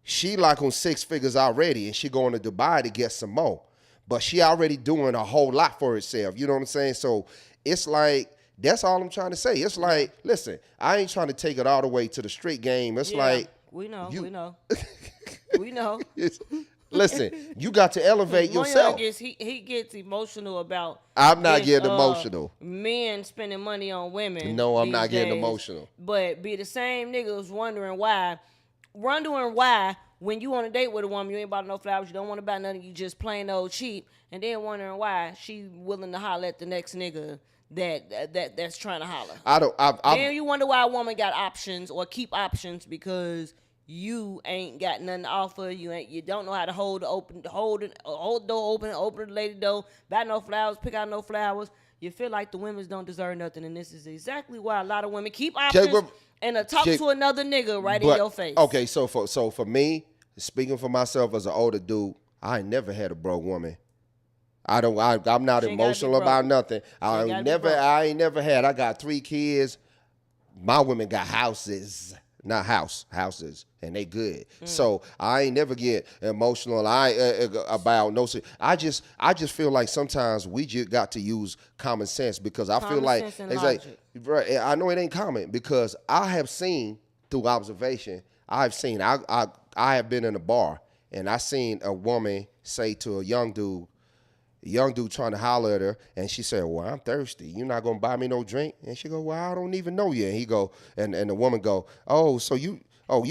S3: She like on 6 figures already, and she going to Dubai to get some more. But she already doing a whole lot for herself. You know what I'm saying? So it's like, that's all I'm trying to say. It's like, listen, I ain't trying to take it all the way to the street game. It's like,
S2: we know. We know.
S3: Listen, you got to elevate yourself.
S2: He gets emotional about.
S3: I'm not getting emotional.
S2: Men spending money on women.
S3: No, I'm not getting
S2: days,
S3: emotional.
S2: But be the same niggas wondering why when you on a date with a woman, you ain't bought no flowers, you don't want to buy nothing, you just plain old cheap, and then wondering why she willing to holler at the next nigga that's trying to holler. Then you wonder why a woman got options or keep options, because you ain't got nothing to offer. You don't know how to hold the door open the lady door, buy no flowers, pick out no flowers. You feel like the women don't deserve nothing, and this is exactly why a lot of women keep options and talk to another nigga in your face.
S3: Okay, so for me, speaking for myself as an older dude, I ain't never had a broke woman. I'm not emotional about nothing. I ain't never had. I got 3 kids. My women got houses. Not houses, and they good. So I ain't never get emotional. About no. I just feel like sometimes we just got to use common sense, because I feel like it's like, right, I know it ain't common, because I have seen through observation. I have been in a bar, and I seen a woman say to a young dude trying to holler at her, and she said, "Well, I'm thirsty. You're not gonna buy me no drink?" And she go, "Well, I don't even know you." And he go, and the woman go, "Oh, so you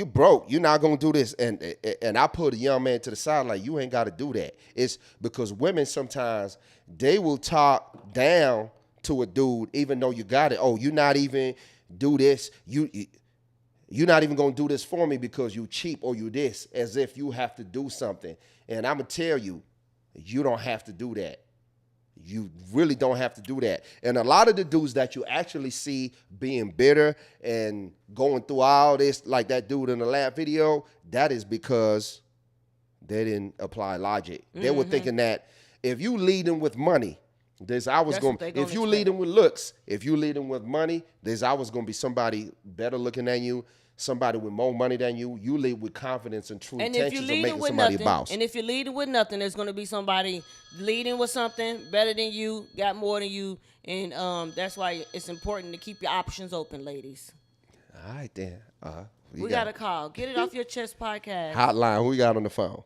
S3: broke. You're not gonna do this." And I put a young man to the side like, you ain't got to do that. It's because women sometimes they will talk down to a dude even though you got it. Oh, you not even do this. You're not even gonna do this for me because you cheap, or you this, as if you have to do something. And I'm gonna tell you, you don't have to do that. You really don't have to do that. And a lot of the dudes that you actually see being bitter and going through all this, like that dude in the last video, that is because they didn't apply logic. They were thinking that if you lead them with money, if you lead them with looks, if you lead them with money, there's always going to be somebody better looking than you, somebody with more money than you. You lead with confidence and true intentions of making somebody a boss.
S2: And if you're leading with nothing, there's going to be somebody leading with something better than you, got more than you. And that's why it's important to keep your options open, ladies.
S3: All right, then.
S2: We got a call. Get it off your chest podcast.
S3: Hotline. Who we got on the phone?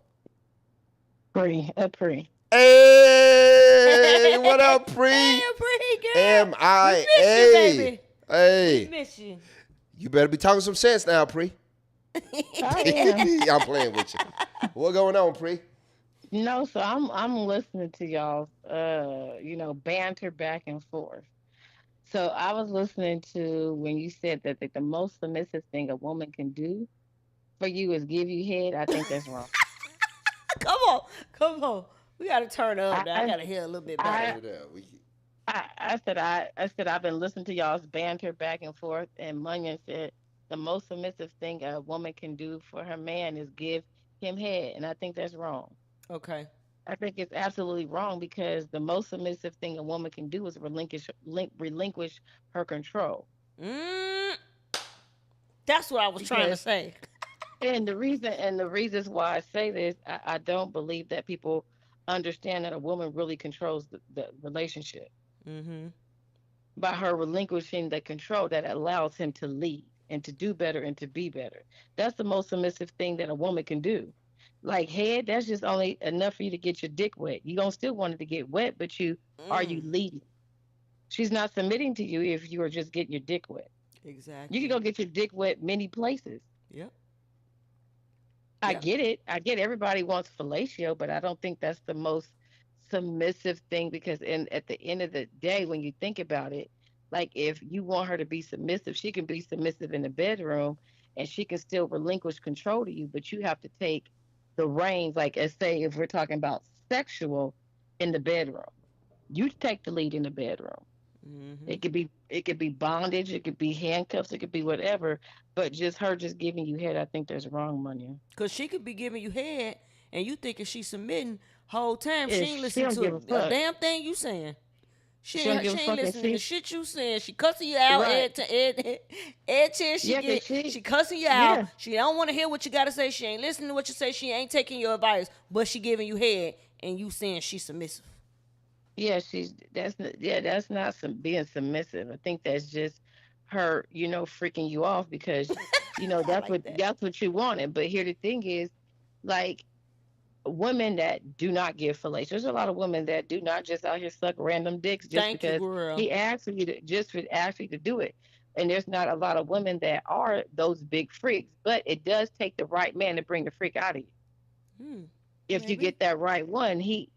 S6: Pre.
S3: Hey, what up,
S2: Hey,
S3: Pre?
S2: pretty girl.
S3: M-I-A.
S2: We miss you, baby. We
S3: Hey,
S2: miss you.
S3: you better be talking some sense now, Pre.
S6: I am.
S3: I'm playing with you. What going on, Pre?
S6: No, so I'm listening to y'all banter back and forth. So I was listening to when you said that the most submissive thing a woman can do for you is give you head. I think that's wrong.
S2: Come on. Come on. We got to turn up now. I
S6: I
S2: got to hear a little bit
S6: I
S2: better.
S6: I said I've been listening to y'all's banter back and forth, and Munyon said the most submissive thing a woman can do for her man is give him head, and I think that's wrong.
S2: Okay.
S6: I think it's absolutely wrong because the most submissive thing a woman can do is relinquish her control.
S2: Mm, that's what I was trying to
S6: Because
S2: say.
S6: and the reasons why I say this, I don't believe that people understand that a woman really controls the relationship
S2: Mm-hmm.
S6: by her relinquishing the control that allows him to lead and to do better and to be better. That's the most submissive thing that a woman can do. Like head, that's just only enough for you to get your dick wet. You don't still want it to get wet, but you
S2: Mm,
S6: leading? She's not submitting to you if you are just getting your dick wet. You can
S2: exactly.
S6: go get your dick wet many places.
S2: Yep.
S6: I
S2: Yep.
S6: get it. I get everybody wants fellatio, but I don't think that's the most submissive thing because at the end of the day, when you think about it, like if you want her to be submissive, she can be submissive in the bedroom and she can still relinquish control to you, but you have to take the reins, like as say if we're talking about sexual in the bedroom. You take the lead in the bedroom.
S2: Mm-hmm.
S6: It could be bondage, it could be handcuffs, it could be whatever, but just her just giving you head, I think there's wrong money.
S2: Because she could be giving you head and you thinking she's submitting whole time. She
S6: If
S2: ain't
S6: she
S2: listening
S6: don't give
S2: to
S6: a
S2: a
S6: fuck,
S2: damn thing you saying. She
S6: she don't
S2: ain't,
S6: give
S2: she
S6: a
S2: ain't
S6: fuck, and
S2: listening to
S6: she
S2: shit you saying. She cussing you out
S6: right,
S2: every chance she
S6: yeah, cause
S2: get.
S6: she,
S2: She cussing you out.
S6: yeah,
S2: She don't want to hear what you got to say. She ain't listening to what you say. She ain't taking your advice, but she giving you head and you saying she's submissive.
S6: yeah, that's not some being submissive. I think that's just her, freaking you off because,
S2: I
S6: that's
S2: like
S6: what
S2: that.
S6: that's what you wanted. But here the thing is, like women that do not give fellatio. There's a lot of women that do not just out here suck random dicks just
S2: Thank you,
S6: because
S2: girl.
S6: he asked you to just for ask you to do it. And there's not a lot of women that are those big freaks, but it does take the right man to bring the freak out of you.
S2: Hmm,
S6: If you
S2: maybe.
S6: get that right one, he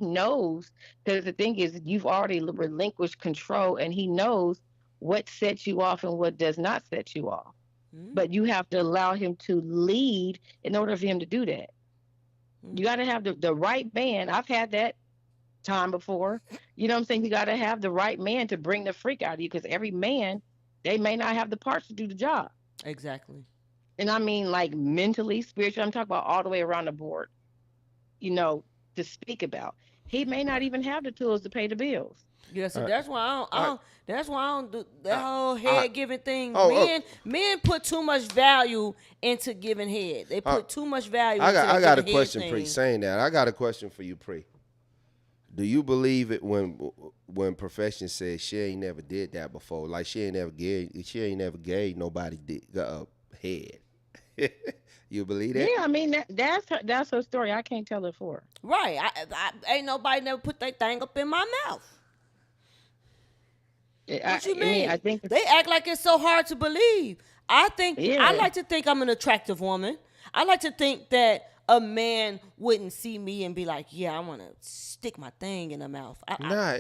S6: knows because the thing is you've already relinquished control, and he knows what sets you off and what does not set you off.
S2: Hmm,
S6: But you have to allow him to lead in order for him to do that.
S2: hmm.
S6: You got to have the right man. I've had that time before. You know what I'm saying? You got to have the right man to bring the freak out of you because every man, they may not have the parts to do the job.
S2: Exactly.
S6: And I mean, like mentally, spiritually, I'm talking about all the way around the board, you know, to speak about. He may not even have the tools to pay the bills.
S2: Yeah, so
S3: I,
S2: that's why
S3: I,
S2: that's why I don't do that
S3: I,
S2: whole
S3: I
S2: head giving thing.
S3: oh, oh,
S2: Men put too much value into giving head. They
S3: uh,
S2: put too much value
S3: I
S2: into
S3: got, I
S2: that
S3: got a
S2: giving head
S3: question, Pre.
S2: thing.
S3: Saying that, I got a question for you, Pre. Do you believe it when profession says she ain't never did that before? Like she ain't never gave nobody head. You believe that?
S6: Yeah, I mean that's her story. I can't tell it for her.
S2: Right. Ain't nobody never put that thing up in my mouth.
S6: I,
S2: What you
S6: I mean, I
S2: mean?
S6: think
S2: They act like it's so hard to believe. I
S6: yeah,
S2: like to think I'm an attractive woman. I like to think that a man wouldn't see me and be like, "Yeah, I want to stick my thing in her mouth."
S3: Nah,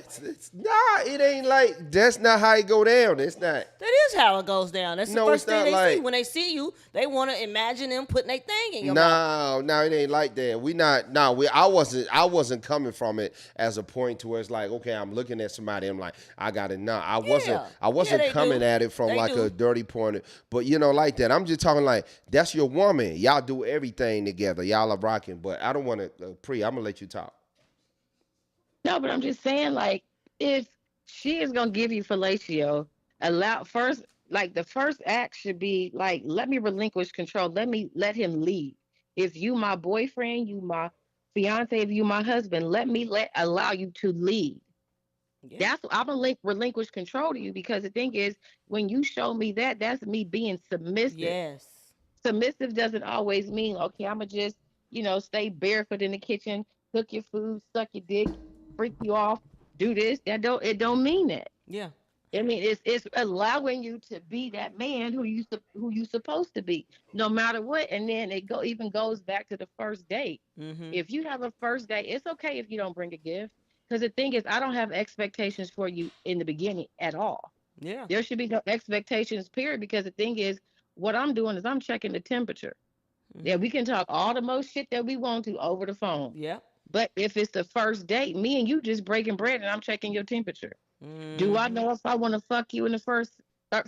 S3: it ain't like that's not how it go down. It's not.
S2: That is how it goes down. That's the
S3: No, it's
S2: first thing
S3: not
S2: they see.
S3: like.
S2: When they see you, they want to imagine them putting their thing in your mouth.
S3: No, no, it ain't like that. We not. No, I wasn't coming from it as a point to where it's like, okay, I'm looking at somebody. I'm like, I got it. No, I wasn't.
S2: Yeah.
S3: I
S2: Yeah,
S3: wasn't
S2: they
S3: coming
S2: do.
S3: at it from
S2: They
S3: like
S2: do.
S3: a dirty point. But like that. I'm just talking like that's your woman. Y'all do everything together. Y'all are rocking. But I don't want to Pre. I'm gonna let you talk.
S6: no, but I'm just saying, like, if she is gonna give you fellatio, allow first, like, the first act should be like, let me relinquish control. Let him lead. If you my boyfriend, you my fiance, if you my husband, let me allow you to lead.
S2: Yeah.
S6: That's I'm gonna relinquish control to you because the thing is, when you show me that, that's me being submissive.
S2: Yes.
S6: Submissive doesn't always mean okay. I'm gonna just stay barefoot in the kitchen. cook your food, suck your dick, freak you off, do this. It don't mean that.
S2: Yeah.
S6: I mean, it's allowing you to be that man who you supposed to be, no matter what. And then even goes back to the first date.
S2: Mm-hmm.
S6: If you have a first date, it's okay if you don't bring a gift. Because the thing is, I don't have expectations for you in the beginning at all.
S2: Yeah.
S6: There should be no expectations, period. Because the thing is, what I'm doing is I'm checking the temperature. Yeah, we can talk all the most shit that we want to over the phone.
S2: Yeah.
S6: But if it's the first date, me and you just breaking bread and I'm checking your temperature. Do I know if I want to fuck you in the first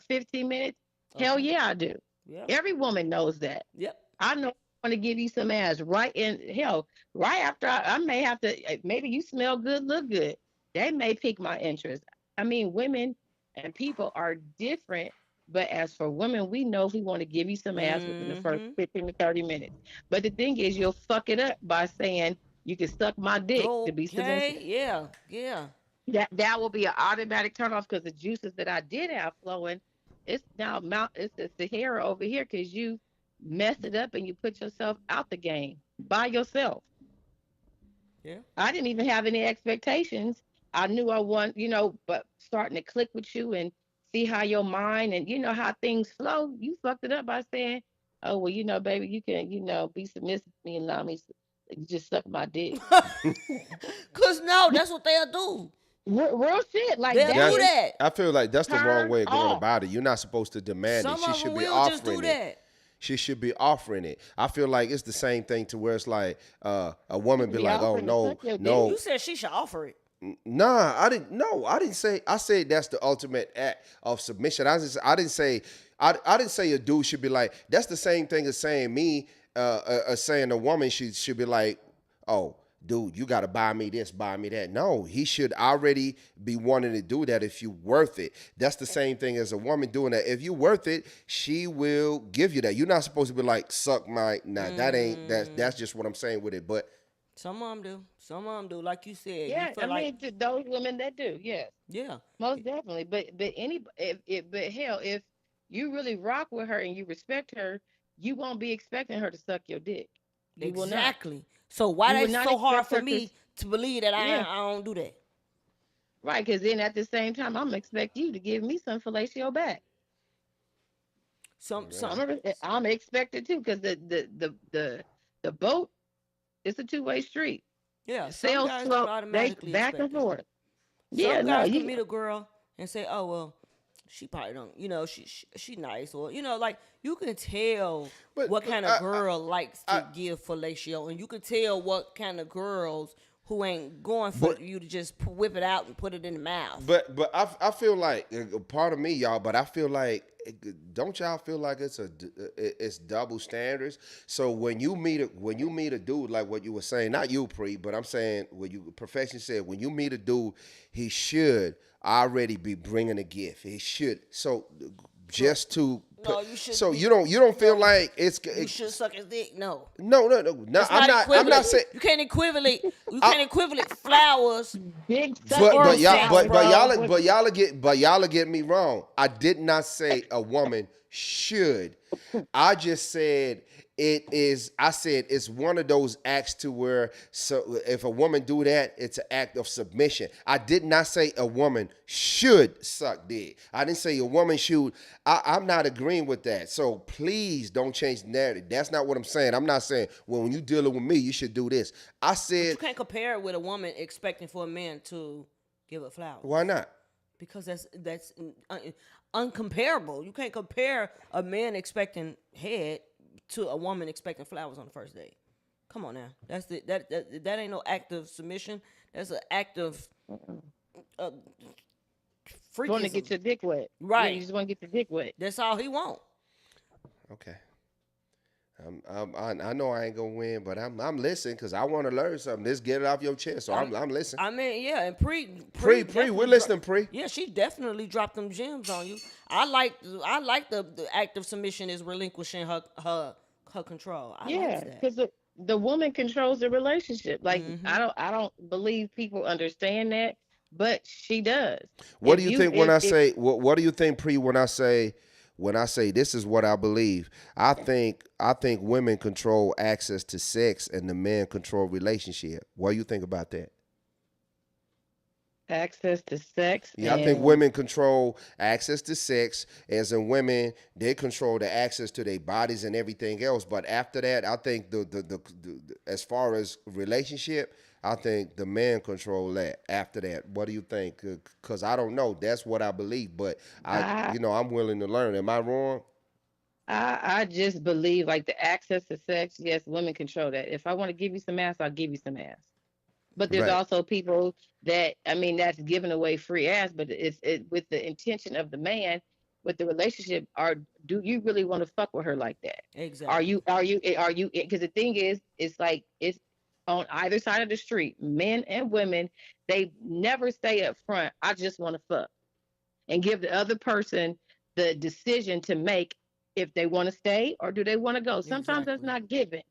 S6: 15 minutes? Hell yeah, I do.
S2: Yep.
S6: Every woman knows that.
S2: Yep.
S6: I know I want to give you some ass right after I may have to, maybe you smell good, look good. They may pique my interest. I mean, women and people are different. But as for women, we know we want to give you some ass within the first 15 to 30 minutes. But the thing is, you'll fuck it up by saying you can suck my dick to be submissive.
S2: Yeah. Yeah.
S6: That will be an automatic turn off because the juices that I did have flowing, it's the Sahara over here because you messed it up and you put yourself out the game by yourself.
S2: Yeah.
S6: I didn't even have any expectations. I knew I want, but starting to click with you and see how your mind and how things flow, you fucked it up by saying, oh, well, baby, you can, be submissive to me and allow me to just suck my dick.
S2: Cause no, that's what they'll do.
S6: Real shit. Like
S2: they'll do that.
S3: I feel like that's the wrong way of going
S6: off.
S3: about it. You're not supposed to demand
S2: Some
S3: it. She
S2: of
S3: should
S2: them
S3: be
S2: will
S3: offering
S2: just do
S3: it.
S2: that.
S3: She should be offering it. I feel like it's the same thing to where it's like a woman be like, oh no.
S2: You said she should offer it.
S3: Nah, I didn't. No, I didn't say. I said that's the ultimate act of submission. I didn't say a dude should be like. That's the same thing as saying me. Saying a woman should be like, oh, dude, you got to buy me this, buy me that. No, he should already be wanting to do that if you worth it. That's the same thing as a woman doing that. If you worth it, she will give you that. You're not supposed to be like, suck my. Nah, that ain't. That's just what I'm saying with it. But.
S2: Some of them do. Some of them do. Like you said.
S6: Yeah,
S2: you
S6: mean, to those women that do, yes.
S2: Yeah.
S6: Most definitely. But hell, if you really rock with her and you respect her, you won't be expecting her to suck your dick. You
S2: exactly. So why that's so hard for me to believe that I don't do that?
S6: Right, because then at the same time, I'm expect you to give me some fellatio back. I'm expected too, because the boat. It's a two-way street.
S2: Yeah,
S6: sales slow, automatically back and forth.
S2: Some guys can meet a girl and say, "Oh well, she probably don't. She nice, or like you can tell what kind of girl likes to give fellatio, and you can tell what kind of girls who ain't going for you to just whip it out and put it in the mouth." But
S3: I feel like part of me, y'all. But I feel like. Don't y'all feel like it's double standards? So when you meet a dude, like what you were saying, not you, Pre, but I'm saying what you professionally said, when you meet a dude, he should already be bringing a gift. He should. So just to
S2: you should.
S3: So you don't feel like
S2: you should suck his dick. No.
S3: No. I'm not saying
S2: you can't equivalent. You can't equivalent flowers.
S3: But y'all get me wrong. I did not say a woman should. I just said it is. I said it's one of those acts to where if a woman do that, it's an act of submission. I did not say a woman should suck dick. I didn't say a woman should. I'm not agreeing with that. So please don't change the narrative. That's not what I'm saying. I'm not saying, well, when you dealing with me, you should do this. I said
S2: you can't compare it with a woman expecting for a man to give her flowers.
S3: Why not?
S2: Because that's uncomparable. You can't compare a man expecting head to a woman expecting flowers on the first date. Come on now. That ain't no act of submission. That's an act of freakism.
S6: You want to get your dick wet.
S2: Right.
S6: Yeah, you just want to get your dick wet.
S2: That's all he want.
S3: Okay. I know I ain't gonna win, but I'm listening because I want to learn something. Let's get it off your chest. So I'm listening.
S2: I mean, yeah, and Pre,
S3: we're listening, Pre.
S2: Yeah, she definitely dropped them gems on you. I like the act of submission is relinquishing her control. I like that.
S6: Because the woman controls the relationship. Like I don't believe people understand that, but she does.
S3: What do you think when I say? What do you think, Pre? When I say when I say this is what I believe, I think women control access to sex and the men control relationship. What do you think about that?
S6: Access to sex
S3: Yeah, I think
S6: and
S3: women control access to sex, as in women, they control the access to their bodies and everything else. But after that, I think the as far as relationship, I think the men control that. After that, what do you think? Because I don't know. That's what I believe, but
S6: I
S3: I'm willing to learn. Am I wrong?
S6: I just believe like the access to sex, yes, women control that. If I want to give you some ass, I'll give you some ass. But there's
S3: Right.
S6: also people that I mean that's giving away free ass, but it's with the intention of the man with the relationship. Are do you really want to fuck with her like that?
S2: Exactly.
S6: Are you? Because the thing is, it's like it's on either side of the street, men and women. They never say up front, "I just want to fuck," and give the other person the decision to make if they want to stay or do they want to go. Sometimes that's
S2: Exactly.
S6: not given.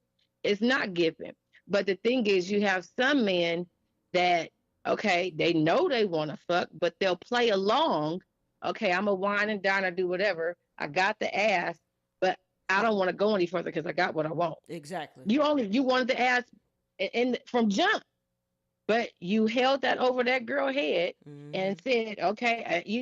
S6: It's not given. But the thing is, you have some men that, okay, they know they want to fuck, but they'll play along. Okay, I'm a wine and dine or do whatever. I got the ass, but I don't want to go any further because I got what I want.
S2: Exactly.
S6: You wanted the ass from jump, but you held that over that girl head
S2: Mm-hmm.
S6: and said, okay, you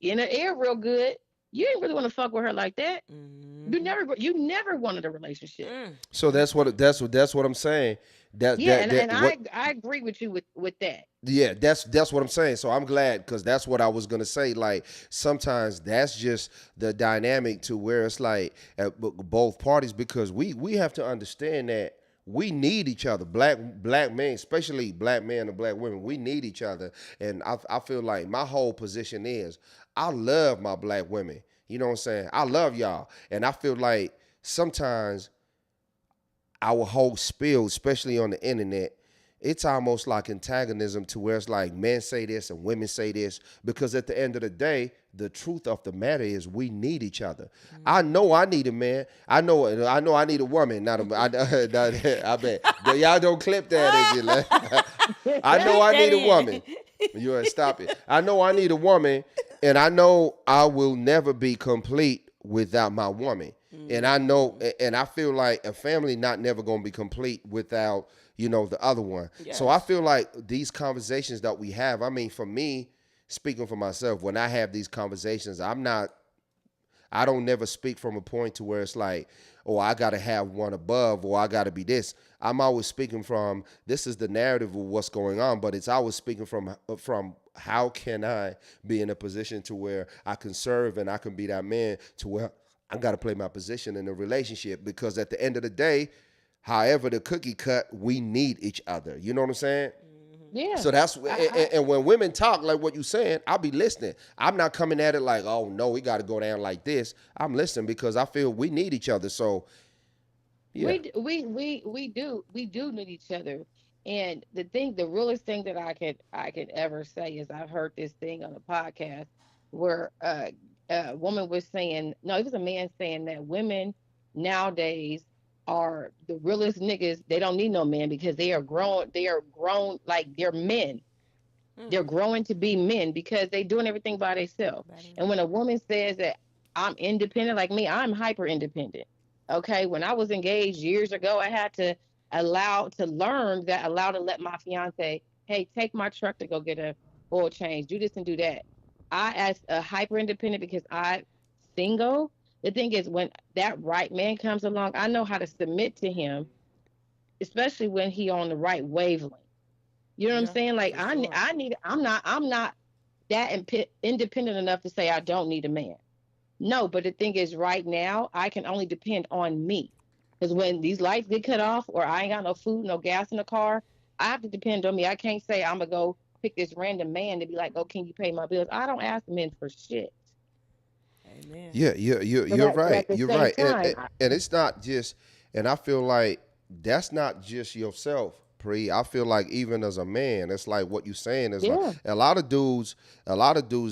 S6: in the air real good. You didn't really want to fuck with her like that.
S2: Mm-hmm.
S6: You never wanted a relationship.
S2: Mm.
S3: So that's what I'm saying. That
S6: Yeah,
S3: that
S6: and
S3: that what
S6: I agree with you with that.
S3: Yeah, that's what I'm saying. So I'm glad because that's what I was gonna say. Like sometimes that's just the dynamic to where it's like at both parties because we have to understand that we need each other. Black men, especially black men and black women, we need each other. And I feel like my whole position is I love my black women. You know what I'm saying? I love y'all, and I feel like sometimes our whole spiel, especially on the internet, it's almost like antagonism to where it's like men say this and women say this because at the end of the day, the truth of the matter is we need each other. I know I need a man. I need a woman. Not a. I bet y'all don't clip that. I know I need a woman. You ain't stop it. I know I need a woman, and I know I will never be complete without my woman. And I know, and I feel like a family not never gonna be complete without the other one.
S2: Yes.
S3: So I feel like these conversations that we have. I mean, for me, speaking for myself, when I have these conversations, I don't never speak from a point to where it's like, oh, I got to have one above or I got to be this. I'm always speaking from this is the narrative of what's going on, but it's always speaking from how can I be in a position to where I can serve and I can be that man to where I got to play my position in a relationship because at the end of the day, however the cookie cut, we need each other. You know what I'm saying?
S6: Yeah.
S3: So that's and when women talk like what you're saying, I'll be listening. I'm not coming at it like, oh no, we got to go down like this. I'm listening because I feel we need each other. So yeah,
S6: we do need each other. And the realest thing that I could ever say is I've heard this thing on a podcast where a woman was saying, no, it was a man saying that women nowadays are the realest niggas. They don't need no man because they are grown like they're men. They're growing to be men because they doing everything by themselves. And when a woman says that I'm independent, like me, I'm hyper independent. Okay. When I was engaged years ago, I had to allow to let my fiance, hey, take my truck to go get a oil change, do this and do that. I as a hyper independent because I single. The thing is when that right man comes along, I know how to submit to him, especially when he on the right wavelength. You know what I'm saying? Like I'm not that independent enough to say I don't need a man. No, but the thing is right now I can only depend on me. Because when these lights get cut off or I ain't got no food, no gas in the car, I have to depend on me. I can't say I'm gonna go pick this random man to be like, oh, can you pay my bills? I don't ask men for shit.
S2: Amen.
S3: yeah, you're
S6: But
S3: right.
S6: at the
S3: You're
S6: same
S3: right.
S6: time,
S3: And it's not just. And I feel like that's not just yourself. I feel like even as a man, it's like what you're saying is like
S6: yeah.
S3: a lot of dudes,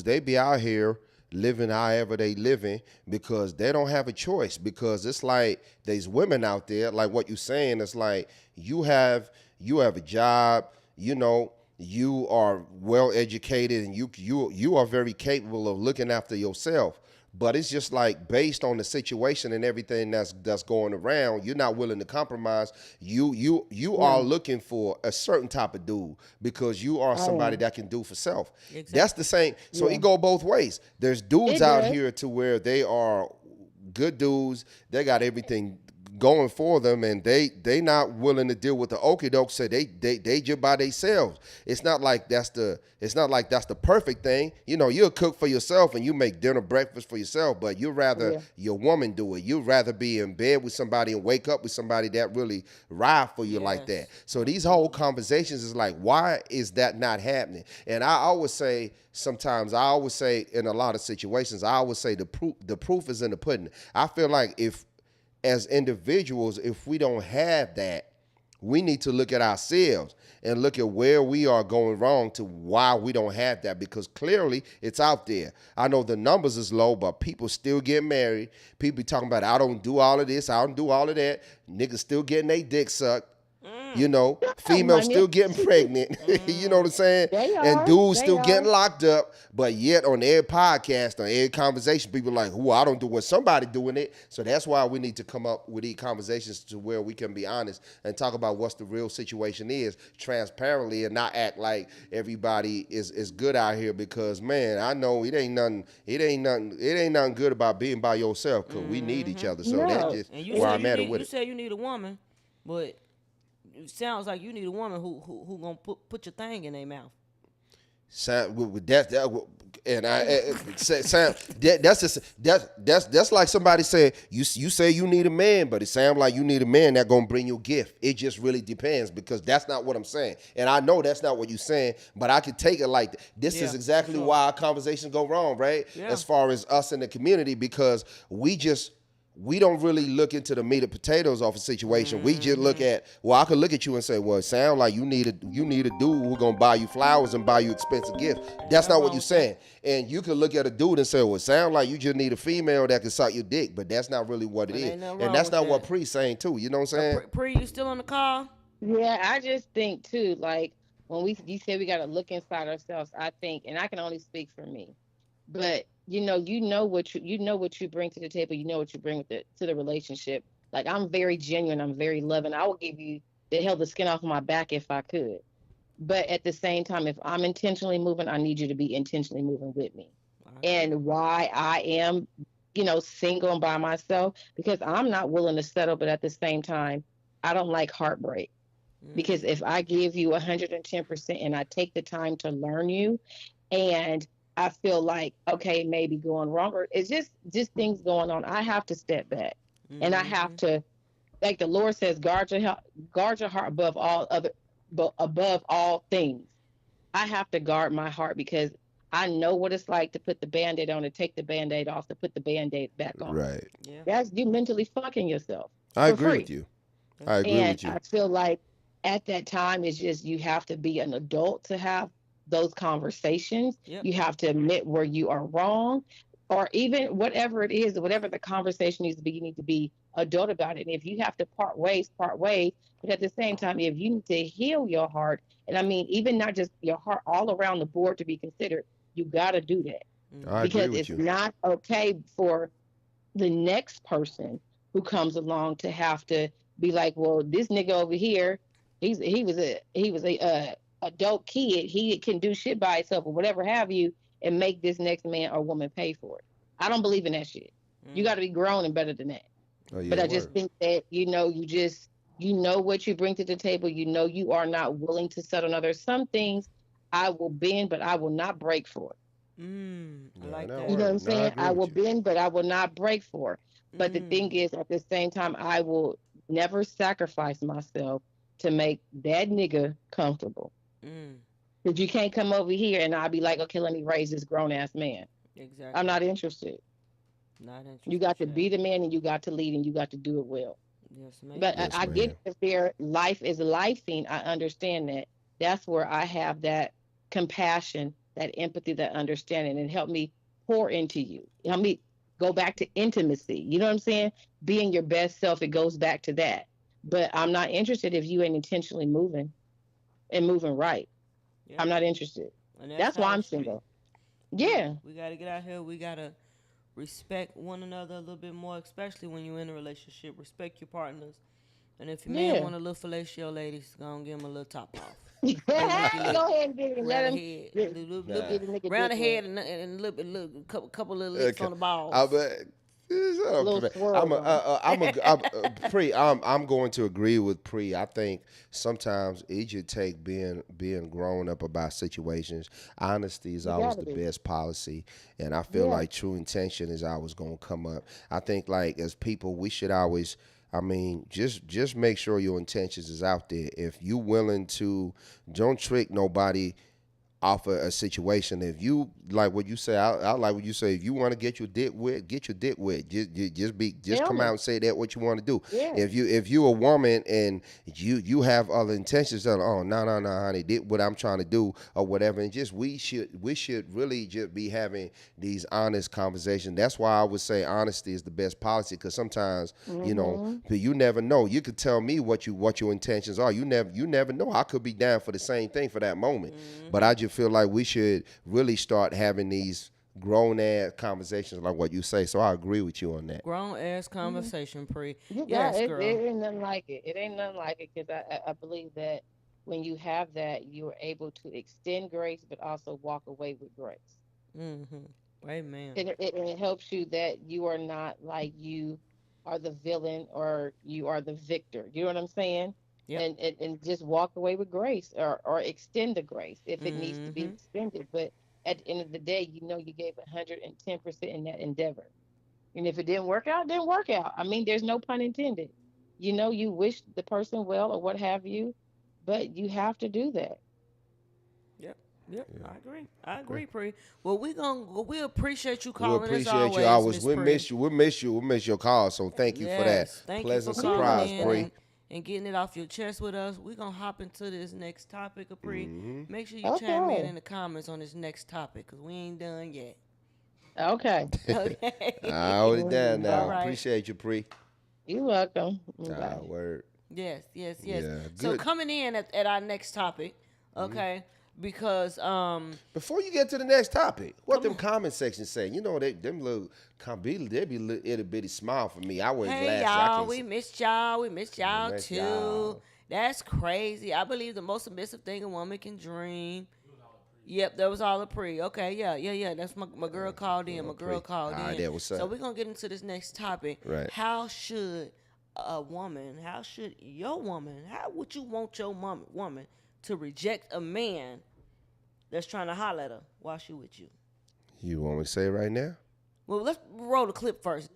S3: they be out here living however they living because they don't have a choice because it's like there's women out there, like what you're saying, it's like you have a job, you are well educated and you are very capable of looking after yourself. But it's just like based on the situation and everything that's going around, you're not willing to compromise. You are looking for a certain type of dude because you are somebody that can do for self.
S2: Exactly.
S3: That's the same. So it go both ways. There's dudes out here to where they are good dudes. They got everything going for them, and they not willing to deal with the okie doke. So they just by themselves. It's not like that's the perfect thing. You know, you'll cook for yourself and you make dinner, breakfast for yourself, but you'd rather your woman do it. You'd rather be in bed with somebody and wake up with somebody that really ride for you like that. So these whole conversations is like, why is that not happening? And I always say in a lot of situations, I always say the proof is in the pudding. I feel like as individuals, if we don't have that, we need to look at ourselves and look at where we are going wrong to why we don't have that, because clearly it's out there. I know the numbers is low, but people still get married. People be talking about, I don't do all of this, I don't do all of that. Niggas still getting their dick sucked. You know, females still getting pregnant. You know what I'm saying? And dudes still getting locked up. But yet on every podcast, on every conversation, people are like, I don't do what somebody doing it. So that's why we need to come up with these conversations to where we can be honest and talk about what's the real situation is transparently, and not act like everybody is good out here, because man, I know it ain't nothing good about being by yourself, because we need each other. So that's just where I'm at with it.
S2: You say you need a woman, but it sounds like you need a woman who gonna put your thing in their mouth. That's like somebody said, you say you need a man, but it sounds like you need a man that gonna bring you a gift. It just really depends, because that's not what I'm saying, and I know that's not what you're saying, but I can take it like that. This is exactly why our conversations go wrong, right? As far as us in the community, because we don't really look into the meat and potatoes of a situation. We just look at, I could look at you and say, it sounds like you need a dude who's gonna buy you flowers and buy you expensive gifts. That's not what you're saying. And you could look at a dude and say, it sounds like you just need a female that can suck your dick, but that's not really what it is. And that's not what Pre's saying too. You know what I'm saying? Pre, you still on the call?
S6: Yeah, I just think too, like when you say we gotta look inside ourselves, I think, and I can only speak for me, but you know what you bring to the table. You know what you bring to the relationship. Like, I'm very genuine. I'm very loving. I will give you the skin off my back if I could. But at the same time, if I'm intentionally moving, I need you to be intentionally moving with me. And why I am, single and by myself, because I'm not willing to settle. But at the same time, I don't like heartbreak. Because if I give you 110% and I take the time to learn you, and I feel like, okay, maybe going wrong, or it's just things going on, I have to step back. And I have to, like the Lord says, guard your heart above all things. I have to guard my heart, because I know what it's like to put the Band-Aid on, to take the Band-Aid off, to put the Band-Aid back on.
S3: Right.
S6: Yeah. That's you mentally fucking yourself.
S3: I agree with you.
S6: I feel like at that time, it's just, you have to be an adult to have those conversations. Yep. You have to admit where you are wrong, or even whatever it is, whatever the conversation needs to be, you need to be adult about it. And if you have to part ways. But at the same time, if you need to heal your heart, and I mean, even not just your heart, all around the board to be considered, you got to do that. Because it's not okay for the next person who comes along to have to be like, well, this nigga over here, he was a adult kid, he can do shit by himself or whatever have you, and make this next man or woman pay for it. I don't believe in that shit. You got to be grown and better than that. But I just think that, you know what you bring to the table. You are not willing to settle. Now, there's some things I will bend, but I will not break for it.
S2: I like that.
S6: You know what I'm saying? I will bend, but I will not break for it. But the thing is, at the same time, I will never sacrifice myself to make that nigga comfortable. Because you can't come over here and I'll be like, okay, let me raise this grown ass man. Exactly. I'm not interested. You got to be the man, and you got to lead, and you got to do it well. Yes, ma'am. But yes, I get if their life is lifing, I understand that. That's where I have that compassion, that empathy, that understanding, and help me pour into you. Help me go back to intimacy. You know what I'm saying? Being your best self, it goes back to that. But I'm not interested if you ain't intentionally moving and moving right. Yeah. I'm not interested. That's why I'm single. Yeah.
S2: We got to get out here. We got to respect one another a little bit more, especially when you're in a relationship. Respect your partners. And if your
S6: Yeah.
S2: man want a little fellatio, ladies, go and give him a little top off.
S6: Go ahead and get it. Let
S2: Round the
S6: him
S2: head,
S6: get,
S2: little,
S6: get a nigga
S2: round the
S6: dick
S2: head,
S6: wet.
S2: and a little couple of licks on the balls.
S6: Little swirl
S3: I'm going to agree with Pre. I think sometimes it should take being grown up about situations. Honesty is always the best policy, and I feel like true intention is always going to come up. I think like as people, we should always. I mean, just make sure your intentions is out there. If you willing to, don't trick nobody off of a situation. If you like what you say, I like what you say. If you want to get your dick wet, get your dick wet. Just come out and say that what you want to do.
S6: Yeah.
S3: If you a woman and you have other intentions, that no, honey, did what I'm trying to do or whatever, and just we should really just be having these honest conversations. That's why I would say honesty is the best policy, because sometimes you know you never know. You could tell me what your intentions are. You never know. I could be down for the same thing for that moment, but I just feel like we should really start having these grown-ass conversations like what you say. So I agree with you on that.
S2: Grown-ass conversation, Pre.
S6: Yeah,
S2: Yes, girl.
S6: it ain't nothing like it. It ain't nothing like it, because I believe that when you have that, you are able to extend grace, but also walk away with grace.
S2: Mm-hmm. Amen.
S6: And it helps you that you are not like you are the villain or you are the victor. You know what I'm saying?
S2: Yep.
S6: And just walk away with grace, or extend the grace if it needs to be extended. But at the end of the day, you know you gave 110% in that endeavor. And if it didn't work out, it didn't work out. I mean, there's no pun intended. You know, you wish the person well or what have you, but you have to do that.
S2: Yep. I agree, Pre. Well, we appreciate you
S3: We
S2: calling
S3: appreciate
S2: us
S3: you
S2: always.
S3: always.
S2: Miss
S3: We
S2: Pre.
S3: miss you. We miss your call. So thank you for that.
S2: Thank
S3: Pleasant
S2: you for
S3: surprise,
S2: calling in
S3: Bree.
S2: and getting it off your chest with us. We're going to hop into this next topic, Pre. Make sure you
S6: Okay.
S2: chime in the comments on this next topic, because we ain't done yet.
S6: Okay.
S2: Okay.
S3: I hold it down now.
S2: All right.
S3: Appreciate you, Pre.
S6: You're welcome. Bye.
S3: Word.
S2: Yes.
S3: Yeah,
S2: So
S3: good.
S2: coming in at our next topic, okay, because
S3: Before you get to the next topic, what them comment sections say? You know, them little they be little itty bitty smile for me. I wear
S2: hey
S3: glasses. I
S2: y'all,
S3: can't
S2: we
S3: see.
S2: missed y'all. We missed y'all
S3: miss
S2: too.
S3: y'all.
S2: That's crazy. I believe the most submissive thing a woman can dream. Yep, that was all a Pre. Okay, yeah. That's my girl called in. My girl called
S3: All right,
S2: in.
S3: that what's up.
S2: So we're gonna get into this next topic.
S3: Right.
S2: How should your woman, how would you want your woman to reject a man that's trying to holler at her while she with you?
S3: You want me to say it right now?
S2: Well, let's roll the clip first.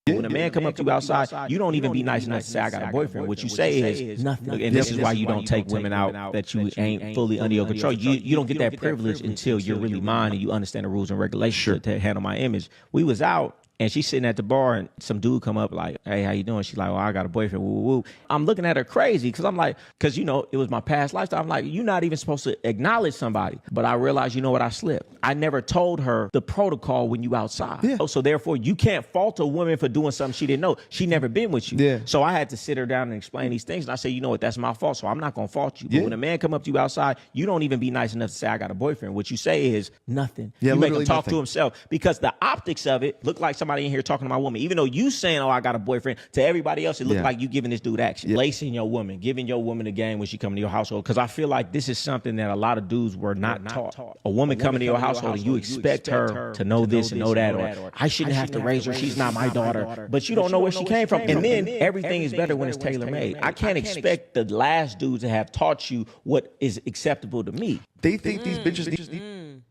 S7: When a man come up to you outside, you don't even be nice enough to say, I got a boyfriend. What you say is nothing. And this is why you don't take women out that you ain't fully under your control. You don't get that privilege until you're really mine and you understand the rules and regulations to handle my image. We was out, and she's sitting at the bar, and some dude come up like, hey, how you doing? She's like, well, I got a boyfriend, woo, woo, woo. I'm looking at her crazy, because I'm like, because, you know, it was my past lifestyle. I'm like, you're not even supposed to acknowledge somebody. But I realized, you know what, I slipped. I never told her the protocol when you outside. Yeah. So therefore, you can't fault a woman for doing something she didn't know. She never been with you. Yeah. So I had to sit her down and explain these things. And I said, you know what, that's my fault, so I'm not going to fault you. But when a man come up to you outside, you don't even be nice enough to say, I got a boyfriend. What you say is nothing.
S8: Yeah,
S7: you make him
S8: literally
S7: talk
S8: nothing.
S7: to himself, because the optics of it look like somebody in here talking to my woman. Even though you saying, oh, I got a boyfriend, to everybody else, it look like you giving this dude action. Lacing your woman, giving your woman a game when she come to your household. Because I feel like this is something that a lot of dudes were not taught. A woman coming to your household and you expect her to know this and know that, or I shouldn't have to raise her, she's not my daughter. But you don't know where she came from. And then everything is better when it's tailor-made. I can't expect the last dude to have taught you what is acceptable to me.
S8: They think these bitches need.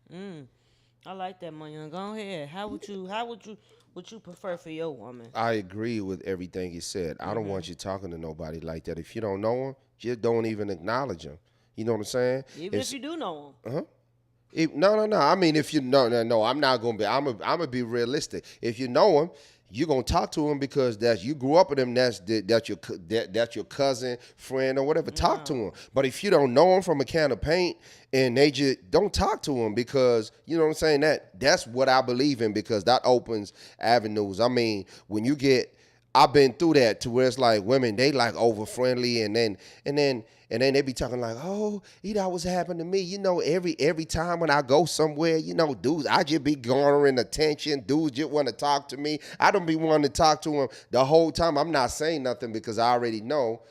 S2: I like that, man. Go ahead. How would you prefer for your woman?
S3: I agree with everything you said. I don't want you talking to nobody like that. If you don't know him, just don't even acknowledge him. You know what I'm saying?
S2: Even if you do know him.
S3: No. I mean, if you no, I'm not gonna be. I'm gonna be realistic. If you know him, you're gonna talk to him because you grew up with him. That's your cousin, friend, or whatever. Talk to him. But if you don't know him from a can of paint, and they just don't talk to him, because you know what I'm saying. That's what I believe in, because that opens avenues. I mean, when you get I've been through that to where it's like women, they like over friendly, and then they be talking like, oh, you know what's happened to me. You know, every time when I go somewhere, you know, dudes, I just be garnering attention. Dudes just want to talk to me. I don't be wanting to talk to them the whole time. I'm not saying nothing because I already know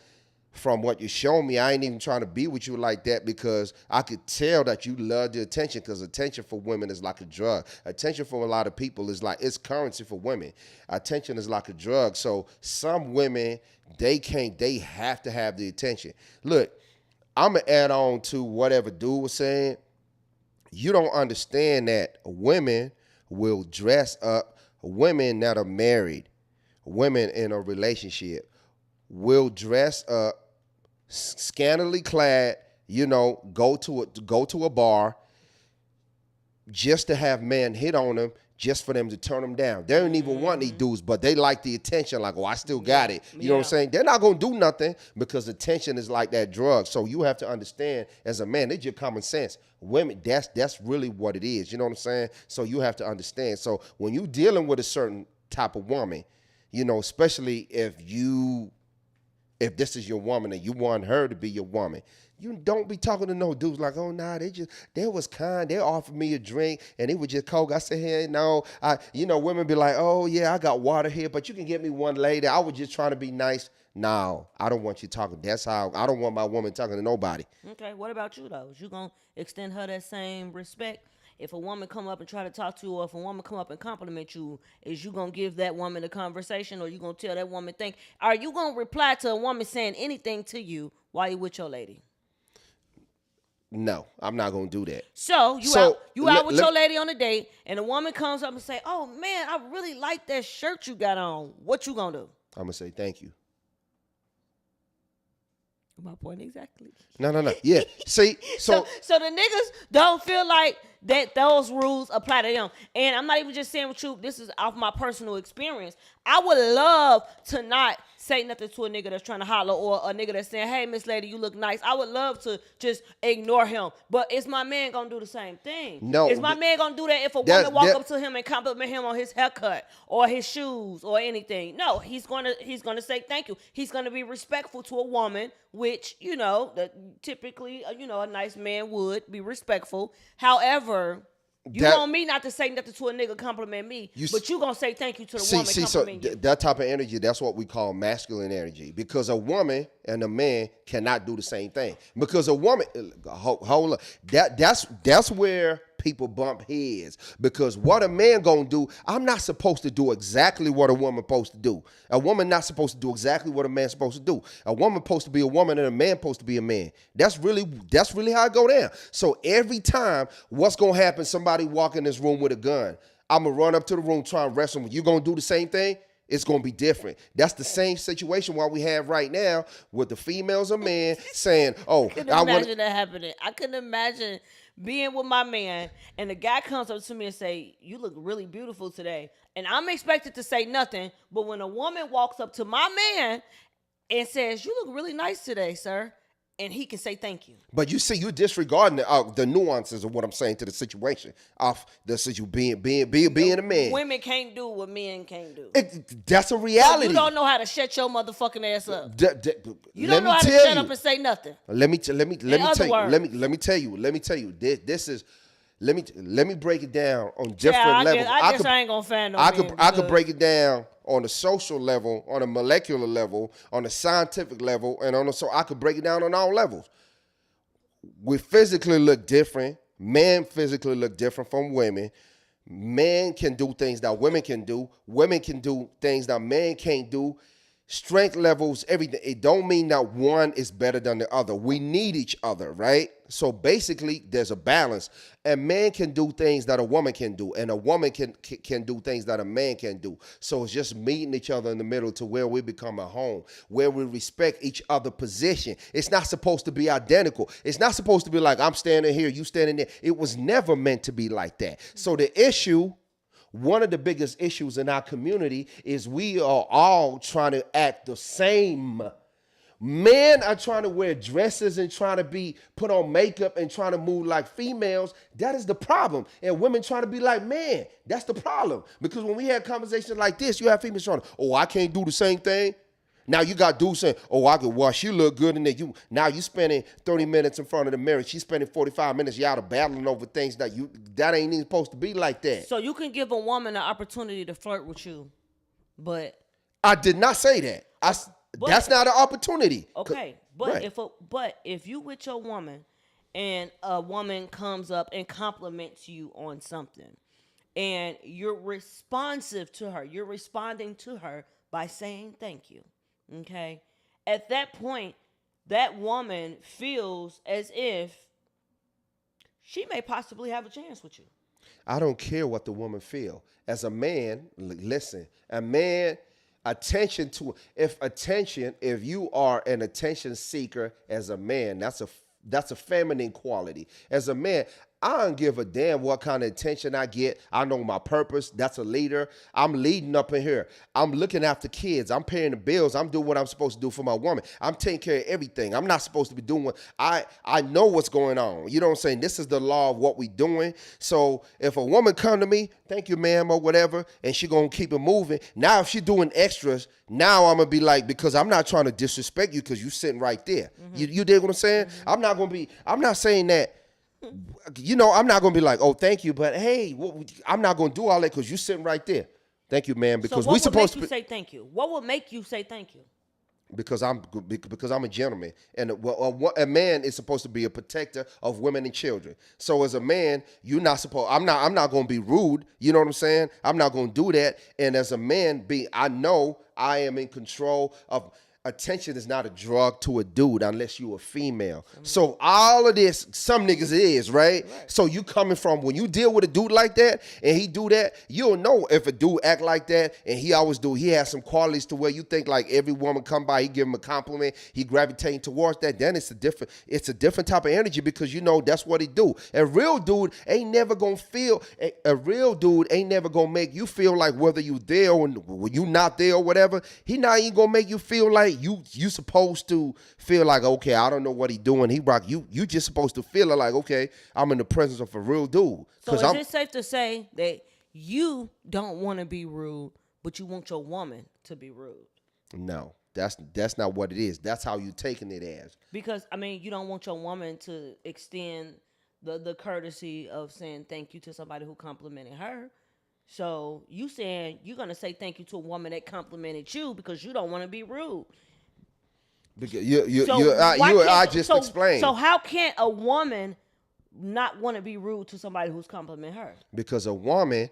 S3: from what you show me, I ain't even trying to be with you like that because I could tell that you love the attention, because attention for women is like a drug. Attention for a lot of people is like, it's currency for women. Attention is like a drug. So some women, they have to have the attention. Look, I'm going to add on to whatever dude was saying. You don't understand that women will dress up. Women that are married, women in a relationship will dress up, scantily clad, you know, go to a bar just to have men hit on them, just for them to turn them down. They don't even want these dudes, but they like the attention. Like, oh, I still got it. You know what I'm saying? They're not gonna do nothing because attention is like that drug. So you have to understand, as a man, it's your common sense. Women, that's really what it is. You know what I'm saying? So you have to understand. So when you dealing with a certain type of woman, you know, especially if this is your woman and you want her to be your woman, you don't be talking to no dudes like, oh, nah, they was kind. They offered me a drink and it was just coke. I said, hey, no. Women be like, oh, yeah, I got water here, but you can get me one later. I was just trying to be nice. No, I don't want you talking. That's how I don't want my woman talking to nobody.
S2: Okay, what about you, though? Is you going to extend her that same respect? If a woman come up and try to talk to you, or if a woman come up and compliment you, is you going to give that woman a conversation, or you going to tell that woman are you going to reply to a woman saying anything to you while you with your lady?
S3: No, I'm not going to do that.
S2: So you out with your lady on a date, and a woman comes up and say, oh, man, I really like that shirt you got on. What you going to do?
S3: I'm going to say thank you.
S2: My point exactly.
S3: No. Yeah. See, so
S2: the niggas don't feel like that those rules apply to them. And I'm not even just saying with you, this is off my personal experience. I would love to not say nothing to a nigga that's trying to holler, or a nigga that's saying, hey, Miss Lady, you look nice. I would love to just ignore him. But is my man going to do the same thing?
S3: No.
S2: Is my man going to do that if a woman walk up to him and compliment him on his haircut or his shoes or anything? No, he's going to say thank you. He's going to be respectful to a woman, which, you know, that typically, a nice man would be respectful. However, you want me not to say nothing to a nigga compliment me, but you gonna say thank you to the woman compliment you.
S3: That type of energy, that's what we call masculine energy. Because a woman and a man cannot do the same thing. Because a woman, hold up, that's where people bump heads. Because what a man gonna do, I'm not supposed to do exactly what a woman supposed to do. A woman not supposed to do exactly what a man's supposed to do. A woman supposed to be a woman and a man supposed to be a man. That's really how it go down. So every time, what's gonna happen? Somebody walk in this room with a gun. I'm gonna run up to the room, try and wrestle with you. Gonna do the same thing? It's going to be different. That's the same situation what we have right now with the females and men saying, oh,
S2: I couldn't imagine that happening. I couldn't imagine being with my man and the guy comes up to me and say, you look really beautiful today. And I'm expected to say nothing. But when a woman walks up to my man and says, you look really nice today, sir, and he can say thank you. But
S3: you see, you disregarding the nuances of what I'm saying to the situation. Off the situation being a man.
S2: Women can't do what men can't do.
S3: That's a reality.
S2: So you don't know how to shut your motherfucking ass up. You don't know how to shut up and say nothing.
S3: Let me tell you. This is. Let me break it down on different levels.
S2: I ain't gonna fan no man.
S3: I could break it down on a social level, on a molecular level, on a scientific level, and so I could break it down on all levels. We physically look different. Men physically look different from women. Men can do things that women can do. Women can do things that men can't do. Strength levels, everything. It don't mean that one is better than the other. We need each other, right? So basically, there's a balance. A man can do things that a woman can do, and a woman can do things that a man can do. So it's just meeting each other in the middle to where we become a home, where we respect each other's position. It's not supposed to be identical. It's not supposed to be like, I'm standing here, you standing there. It was never meant to be like that. So the issue, one of the biggest issues in our community is we are all trying to act the same. Men are trying to wear dresses and trying to put on makeup and trying to move like females. That is the problem. And women trying to be like men. That's the problem. Because when we had conversations like this, you have females trying to, oh, I can't do the same thing. Now you got dudes saying, oh, I could wash, you look good in there. Now you spending 30 minutes in front of the mirror. She's spending 45 minutes. Y'all are battling over things that ain't even supposed to be like that.
S2: So you can give a woman an opportunity to flirt with you, but
S3: I did not say that. That's not an opportunity.
S2: Okay, but
S3: right.
S2: if you with your woman and a woman comes up and compliments you on something and you're responsive to her, you're responding to her by saying thank you. Okay? At that point, that woman feels as if she may possibly have a chance with you.
S3: I don't care what the woman feel. As a man, listen, a man if you are an attention seeker as a man, that's a feminine quality. As a man, I don't give a damn what kind of attention I get. I know my purpose. That's a leader. I'm leading up in here. I'm looking after kids. I'm paying the bills. I'm doing what I'm supposed to do for my woman. I'm taking care of everything. I'm not supposed to be doing what I know what's going on. You know what I'm saying? This is the law of what we doing. So if a woman come to me, thank you, ma'am, or whatever, and she gonna keep it moving. Now if she doing extras, now I'm gonna be like, because I'm not trying to disrespect you because you sitting right there. Mm-hmm. You dig what I'm saying? Mm-hmm. I'm not saying that. I'm not going to be like, oh, thank you, but hey, I'm not going to do all that because you're sitting right there. Thank you, man, because we supposed to
S2: say thank you. What would make you say thank you?
S3: Because I'm a gentleman, and a man is supposed to be a protector of women and children. So as a man, you're not supposed. I'm not going to be rude. You know what I'm saying? I'm not going to do that. And as a man, I know I am in control of. Attention is not a drug to a dude unless you a female. Mm-hmm. So all of this, some niggas is, right? So you coming from, when you deal with a dude like that and he do that, you'll know if a dude act like that and he has some qualities to where you think like every woman come by, he give him a compliment, he gravitating towards that, then it's a different type of energy because you know that's what he do. A real dude ain't never gonna make you feel like whether you there or when you not there or whatever, he not even gonna make you feel like you supposed to feel like, okay, I don't know what he doing. He rock you. You just supposed to feel like, okay, I'm in the presence of a real dude.
S2: So is it safe to say that you don't want to be rude, but you want your woman to be rude?
S3: No, that's not what it is. That's how you taking it as.
S2: Because you don't want your woman to extend the courtesy of saying thank you to somebody who complimented her. So you saying you're gonna say thank you to a woman that complimented you because you don't want to be rude.
S3: Because I just explained.
S2: So how can a woman not want to be rude to somebody who's complimenting her?
S3: Because a woman,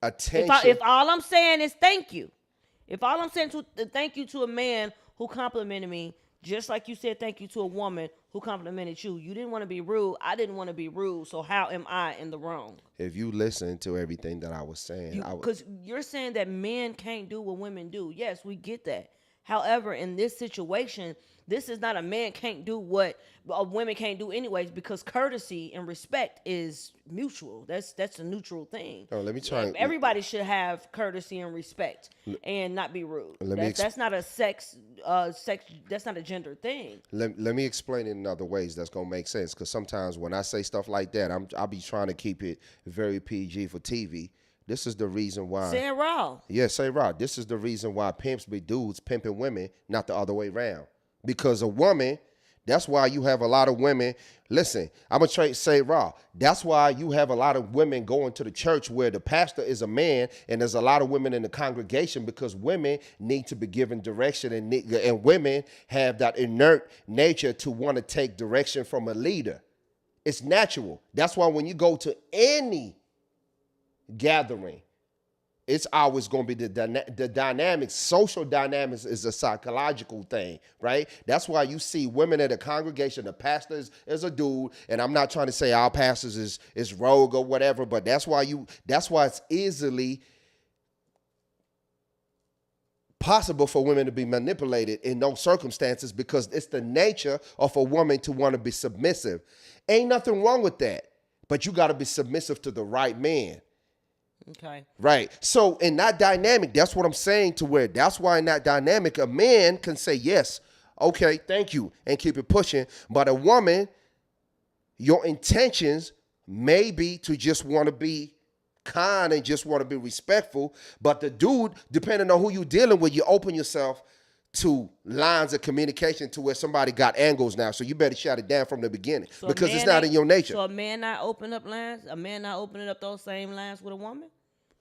S3: attention.
S2: If all I'm saying is thank you, if all I'm saying to thank you to a man who complimented me, just like you said thank you to a woman who complimented you, you didn't want to be rude. I didn't want to be rude. So how am I in the wrong?
S3: If you listen to everything that I was saying,
S2: because you're saying that men can't do what women do. Yes, we get that. However, in this situation, this is not a man can't do what women can't do anyways, because courtesy and respect is mutual. That's a neutral thing.
S3: Oh, let me try.
S2: Everybody should have courtesy and respect and not be rude. That's not a sex. That's not a gender thing.
S3: Let me explain it in other ways that's gonna make sense. Because sometimes when I say stuff like that, I'll be trying to keep it very PG for TV. This is the reason why.
S2: Say it raw.
S3: Yeah, say raw. This is the reason why pimps be dudes pimping women, not the other way around. Because a woman, that's why you have a lot of women. Listen, I'm going to say raw. That's why you have a lot of women going to the church where the pastor is a man and there's a lot of women in the congregation, because women need to be given direction, and women have that inert nature to want to take direction from a leader. It's natural. That's why when you go to any gathering, it's always going to be the dynamics. Social dynamics is a psychological thing, right? That's why you see women at a congregation, the pastor is a dude, and I'm not trying to say our pastors is rogue or whatever, but that's why it's easily possible for women to be manipulated in those circumstances, because it's the nature of a woman to want to be submissive. Ain't nothing wrong with that, but you got to be submissive to the right man.
S2: Okay.
S3: Right. So in that dynamic, that's what I'm saying, to where that's why in that dynamic, a man can say, yes, Okay, thank you, and keep it pushing. But a woman, your intentions may be to just want to be kind and just want to be respectful. But the dude, depending on who you're dealing with, you open yourself to lines of communication to where somebody got angles now. So you better shut it down from the beginning because it's not in your nature.
S2: So a man not open up lines? A man not opening up those same lines with a woman?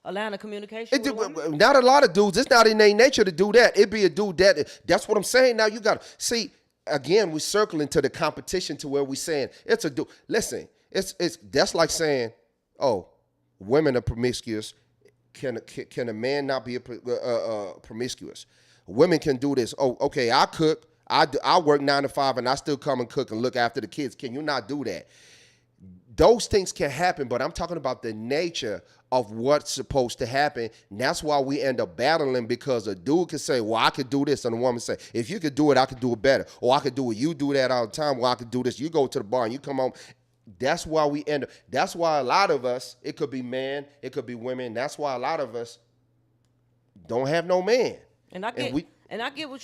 S2: A line of communication with a woman?
S3: Not a lot of dudes. It's not in their nature to do that. It be a dude that's what I'm saying. Now you got to see, again, we're circling to the competition to where we're saying it's a dude. Listen, that's like saying, oh, women are promiscuous. Can a man not be promiscuous? Women can do this. Oh, okay, I cook. I work 9 to 5 and I still come and cook and look after the kids. Can you not do that? Those things can happen, but I'm talking about the nature of what's supposed to happen. And that's why we end up battling, because a dude can say, well, I could do this. And a woman say, if you could do it, I could do it better. Or I could do it. You do that all the time. Well, I could do this. You go to the bar and you come home. That's why we end up. That's why a lot of us, it could be men, it could be women. That's why a lot of us don't have no man.
S2: And I get what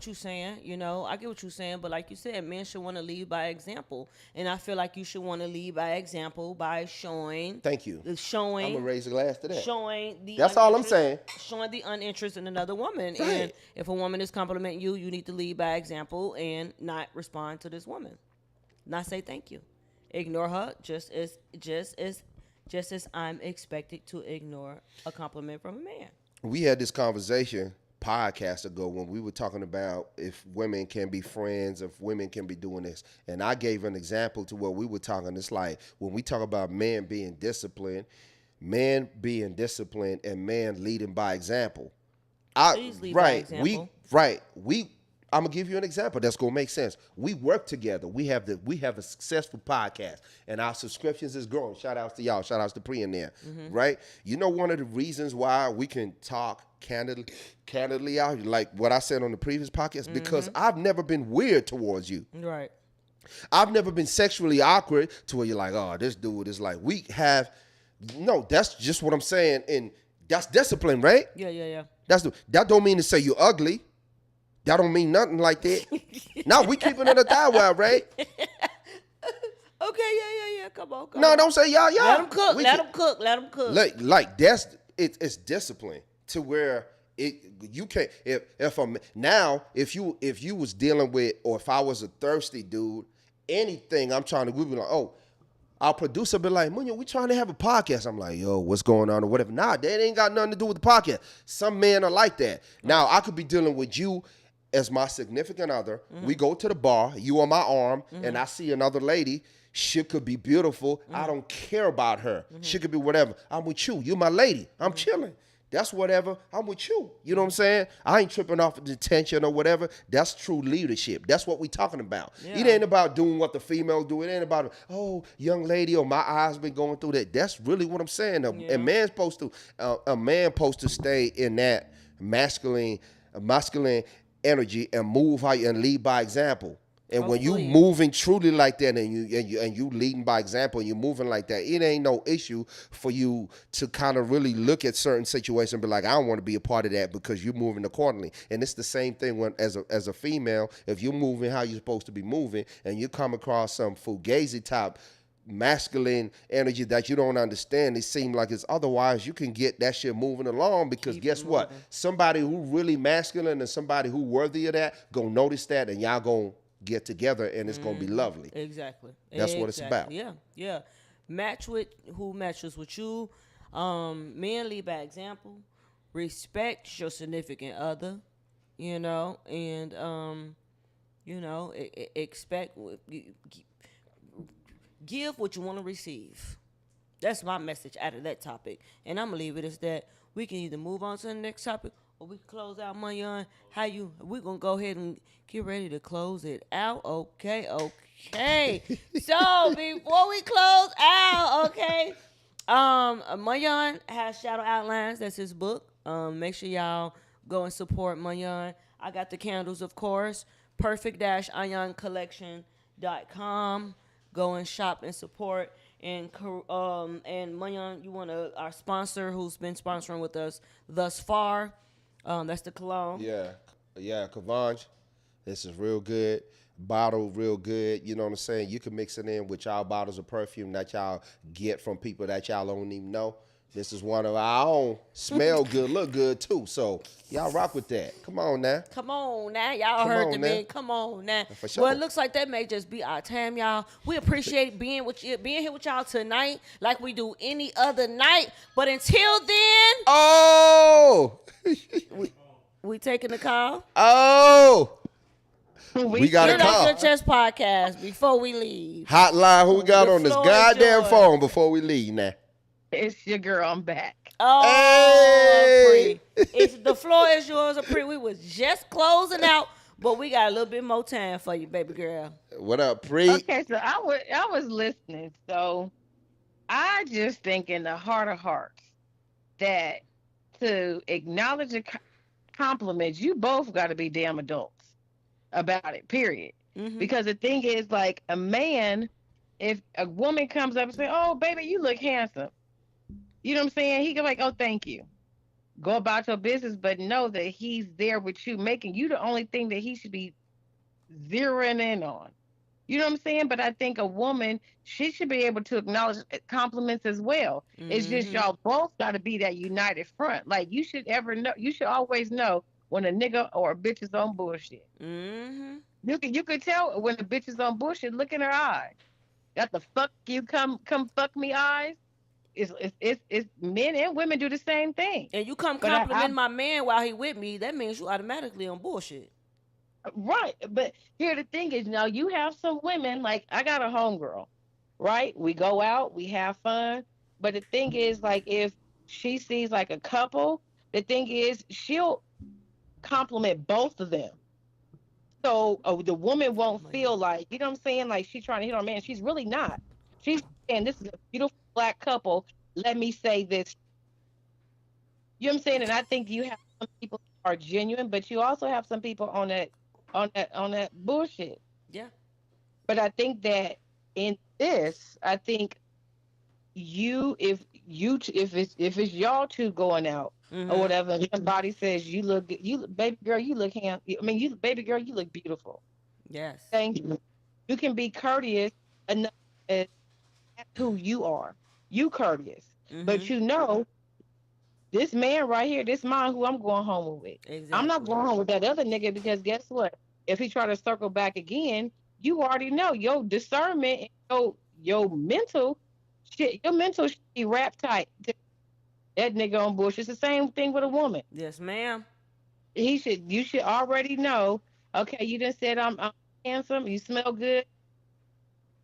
S2: you're saying. You know, I get what you're saying. But like you said, men should want to lead by example, and I feel like you should want to lead by example by showing.
S3: Thank you.
S2: Showing.
S3: I'm gonna raise a glass to that.
S2: Showing the.
S3: That's all I'm saying.
S2: Showing the uninterest in another woman,
S3: Right.
S2: and if a woman is complimenting you, you need to lead by example and not respond to this woman, not say thank you, ignore her just as I'm expected to ignore a compliment from a man.
S3: We had this conversation podcast ago when we were talking about if women can be friends, if women can be doing this. And I gave an example to what we were talking. It's like when we talk about men being disciplined and man leading by example.
S2: Please lead by example.
S3: I'm gonna give you an example that's gonna make sense. We work together. We have a successful podcast, and our subscriptions is growing. Shout outs to y'all. Shout outs to Pri in there, right? You know, one of the reasons why we can talk candidly out, like what I said on the previous podcast, because I've never been weird towards you.
S2: Right.
S3: I've never been sexually awkward to where you're like, oh, this dude is like, no, that's just what I'm saying, and that's discipline, right?
S2: Yeah.
S3: That don't mean to say you're ugly. That don't mean nothing like that. No, we keeping it a thigh wild, right?
S2: Okay, yeah. Come on.
S3: No, don't say y'all.
S2: Let them cook. Let them cook.
S3: Like that's it's discipline to where you can't. If you was dealing with, or if I was a thirsty dude, anything we be like, oh, our producer be like, Munya, we trying to have a podcast. I'm like, yo, what's going on or whatever. Nah, that ain't got nothing to do with the podcast. Some men are like that. Now I could be dealing with you as my significant other. We go to the bar, you on my arm, and I see another lady. She could be beautiful. I don't care about her. She could be whatever. I'm with you. You my lady. I'm chilling. That's whatever. I'm with you. You know what I'm saying? I ain't tripping off of the tension or whatever. That's true leadership. That's what we talking about. Yeah. It ain't about doing what the female do. It ain't about, oh, young lady, or my eyes been going through that. That's really what I'm saying. A man supposed to stay in that masculine energy and move and lead by example. And when you moving truly like that, and you leading by example, and you moving like that, it ain't no issue for you to kind of really look at certain situations and be like, I don't want to be a part of that, because you're moving accordingly. And it's the same thing when as a female, if you're moving how you're supposed to be moving, and you come across some fugazi type masculine energy that you don't understand, it seems like it's otherwise, you can get that shit moving along, because guess what? Somebody who really masculine and somebody who worthy of that gonna notice that, and y'all gonna get together, and it's gonna be lovely.
S2: Exactly.
S3: That's what it's about.
S2: Yeah. Match with who matches with you. Men lead by example. Respect your significant other. You know, and expect. Give what you want to receive. That's my message out of that topic. And I'm going to leave it as that. We can either move on to the next topic, or we can close out Munyon. We're going to go ahead and get ready to close it out. Okay. So before we close out, okay, Munyon has Shadow Outlines. That's his book. Make sure y'all go and support Munyon. I got the candles, of course. Perfect-ioncollection.com. Go and shop and support. And Munyon, you want our sponsor who's been sponsoring with us thus far. That's the cologne.
S3: Yeah, Kavanj. This is real good. Bottle real good. You know what I'm saying? You can mix it in with y'all bottles of perfume that y'all get from people that y'all don't even know. This is one of our own. Smell good, look good too. So y'all rock with that. Come on now.
S2: Come on now. Y'all
S3: Come
S2: heard
S3: on
S2: the
S3: now.
S2: man. Come on now.
S3: For sure.
S2: Well, it looks like that may just be our time, y'all. We appreciate being here with y'all tonight like we do any other night. But until then,
S3: Oh!
S2: we taking the call.
S3: Oh! We got a
S2: Get off
S3: call.
S2: your chest podcast before we leave.
S3: Hotline, who we got
S2: The
S3: on this
S2: floor is
S3: goddamn
S2: yours.
S3: phone before we leave now?
S6: It's your girl. I'm back.
S2: Oh,
S3: Hey!
S2: Pri. The floor is yours, Pri. We was just closing out, but we got a little bit more time for you, baby girl.
S3: What up, Pre?
S6: Okay, so I was listening. So I just think in the heart of hearts that to acknowledge a compliment, you both got to be damn adults about it, period.
S2: Mm-hmm.
S6: Because the thing is, like, a man, if a woman comes up and say, "Oh, baby, you look handsome," you know what I'm saying? He can like, "Oh, thank you." Go about your business, but know that he's there with you, making you the only thing that he should be zeroing in on. You know what I'm saying? But I think a woman, she should be able to acknowledge compliments as well.
S2: Mm-hmm.
S6: It's just y'all both got to be that united front. Like, you should always know when a nigga or a bitch is on bullshit.
S2: Mm-hmm.
S6: You could tell when a bitch is on bullshit. Look in her eyes. Got the fuck you come fuck me eyes. It's men and women do the same thing.
S2: And you come
S6: But
S2: compliment my man while he with me, that means you automatically on bullshit.
S6: Right. But here the thing is, now you have some women, like I got a homegirl, right? We go out, we have fun. But the thing is, like, if she sees like a couple, the thing is she'll compliment both of them. So the woman won't feel like, you know what I'm saying? Like she's trying to hit on a man. She's really not. She's saying, this is a beautiful black couple. Let me say this. You know what I'm saying? And I think you have some people who are genuine, but you also have some people on that bullshit.
S2: Yeah.
S6: But I think that in this, I think if it's y'all two going out or whatever, and somebody says baby girl, you look handsome. I mean, baby girl, you look beautiful.
S2: Yes.
S6: Thank you. You can be courteous enough as who you are. You courteous, but you know, this man right here, this man who I'm going home with.
S2: Exactly.
S6: I'm not going home with that other nigga because guess what? If he try to circle back again, you already know your discernment and your mental shit. Your mental should be wrapped tight. That nigga on bullshit. It's the same thing with a woman.
S2: Yes, ma'am.
S6: You should already know. Okay, you just said I'm handsome. You smell good.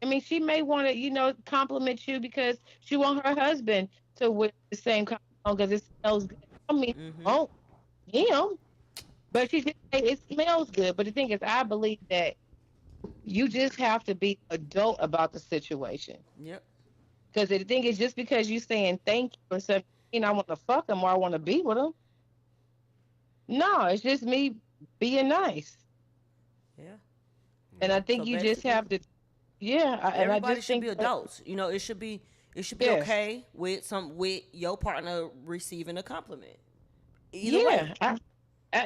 S6: I mean, she may want to, compliment you because she want her husband to wear the same kind of because it smells good. I mean, oh, him. But she just say it smells good. But the thing is, I believe that you just have to be adult about the situation.
S2: Yep.
S6: Because the thing is, just because you saying thank you or something, I want to fuck him or I want to be with him. No, it's just me being nice.
S2: Yeah.
S6: And I think
S2: So
S6: you just have to. Yeah, and I
S2: everybody
S6: just
S2: should
S6: think
S2: be adults. It should be
S6: Yes.
S2: okay with your partner receiving a compliment. Either way.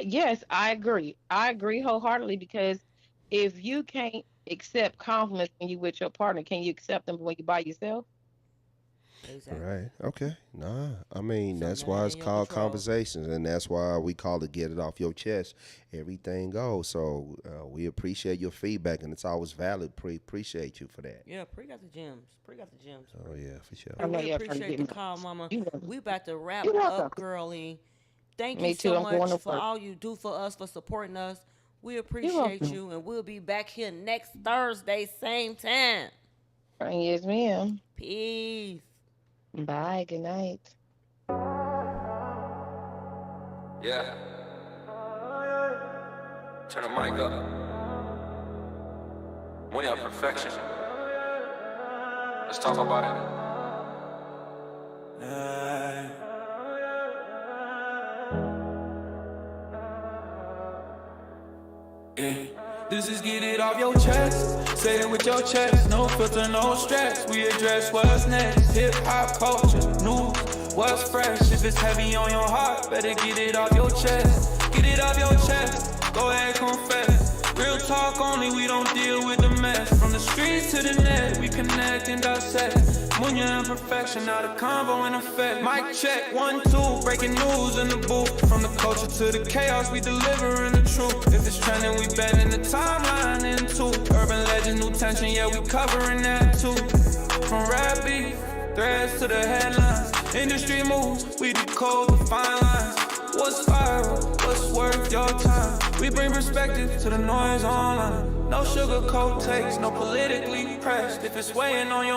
S6: Yes, I agree. I agree wholeheartedly because if you can't accept compliments when you with your partner, can you accept them when you by yourself?
S2: Exactly.
S3: Right. Okay. Nah. I mean,
S2: So
S3: that's
S2: now
S3: why it's
S2: in your
S3: called
S2: control.
S3: conversations, and that's why we call it "Get It Off Your Chest." Everything goes. So we appreciate your feedback, and it's always valid. Appreciate you for that.
S2: Yeah, Pri got the gems.
S3: Oh yeah, for sure.
S6: I know
S2: We
S6: y'all trying to
S2: appreciate
S6: get
S2: the
S6: me.
S2: call, Mama.
S6: You welcome.
S2: We about to wrap
S6: You're welcome.
S2: up, girlie. Thank
S6: Me
S2: you
S6: too.
S2: so
S6: I'm going
S2: much
S6: to
S2: for
S6: work.
S2: all you do for us, for supporting us. We appreciate
S6: welcome.
S2: you, and we'll be back here next Thursday, same time.
S6: Yes, ma'am.
S2: Peace.
S6: Bye. Good night.
S1: Yeah. Turn the mic up. We are perfection. Let's talk about it. Yeah. This is get it off your chest. Say it with your chest. No filter, no stress. We address what's next. Hip hop culture, news, what's fresh. If it's heavy on your heart, better get it off your chest. Get it off your chest. Go ahead, confess. Real talk only, we don't deal with the mess. From the streets to the net, we connect and dissect. When you're imperfection, now the convo in effect. Mic check, 1, 2, breaking news in the booth. From the culture to the chaos, we delivering the truth. If it's trending, we bending the timeline in two. Urban legend, new tension, yeah, we covering that too. From rap beef, threads to the headlines. Industry moves, we decode the fine lines. What's viral, what's worth your time? We bring perspective to the noise online. No sugarcoat takes, no politically pressed. If it's weighing on your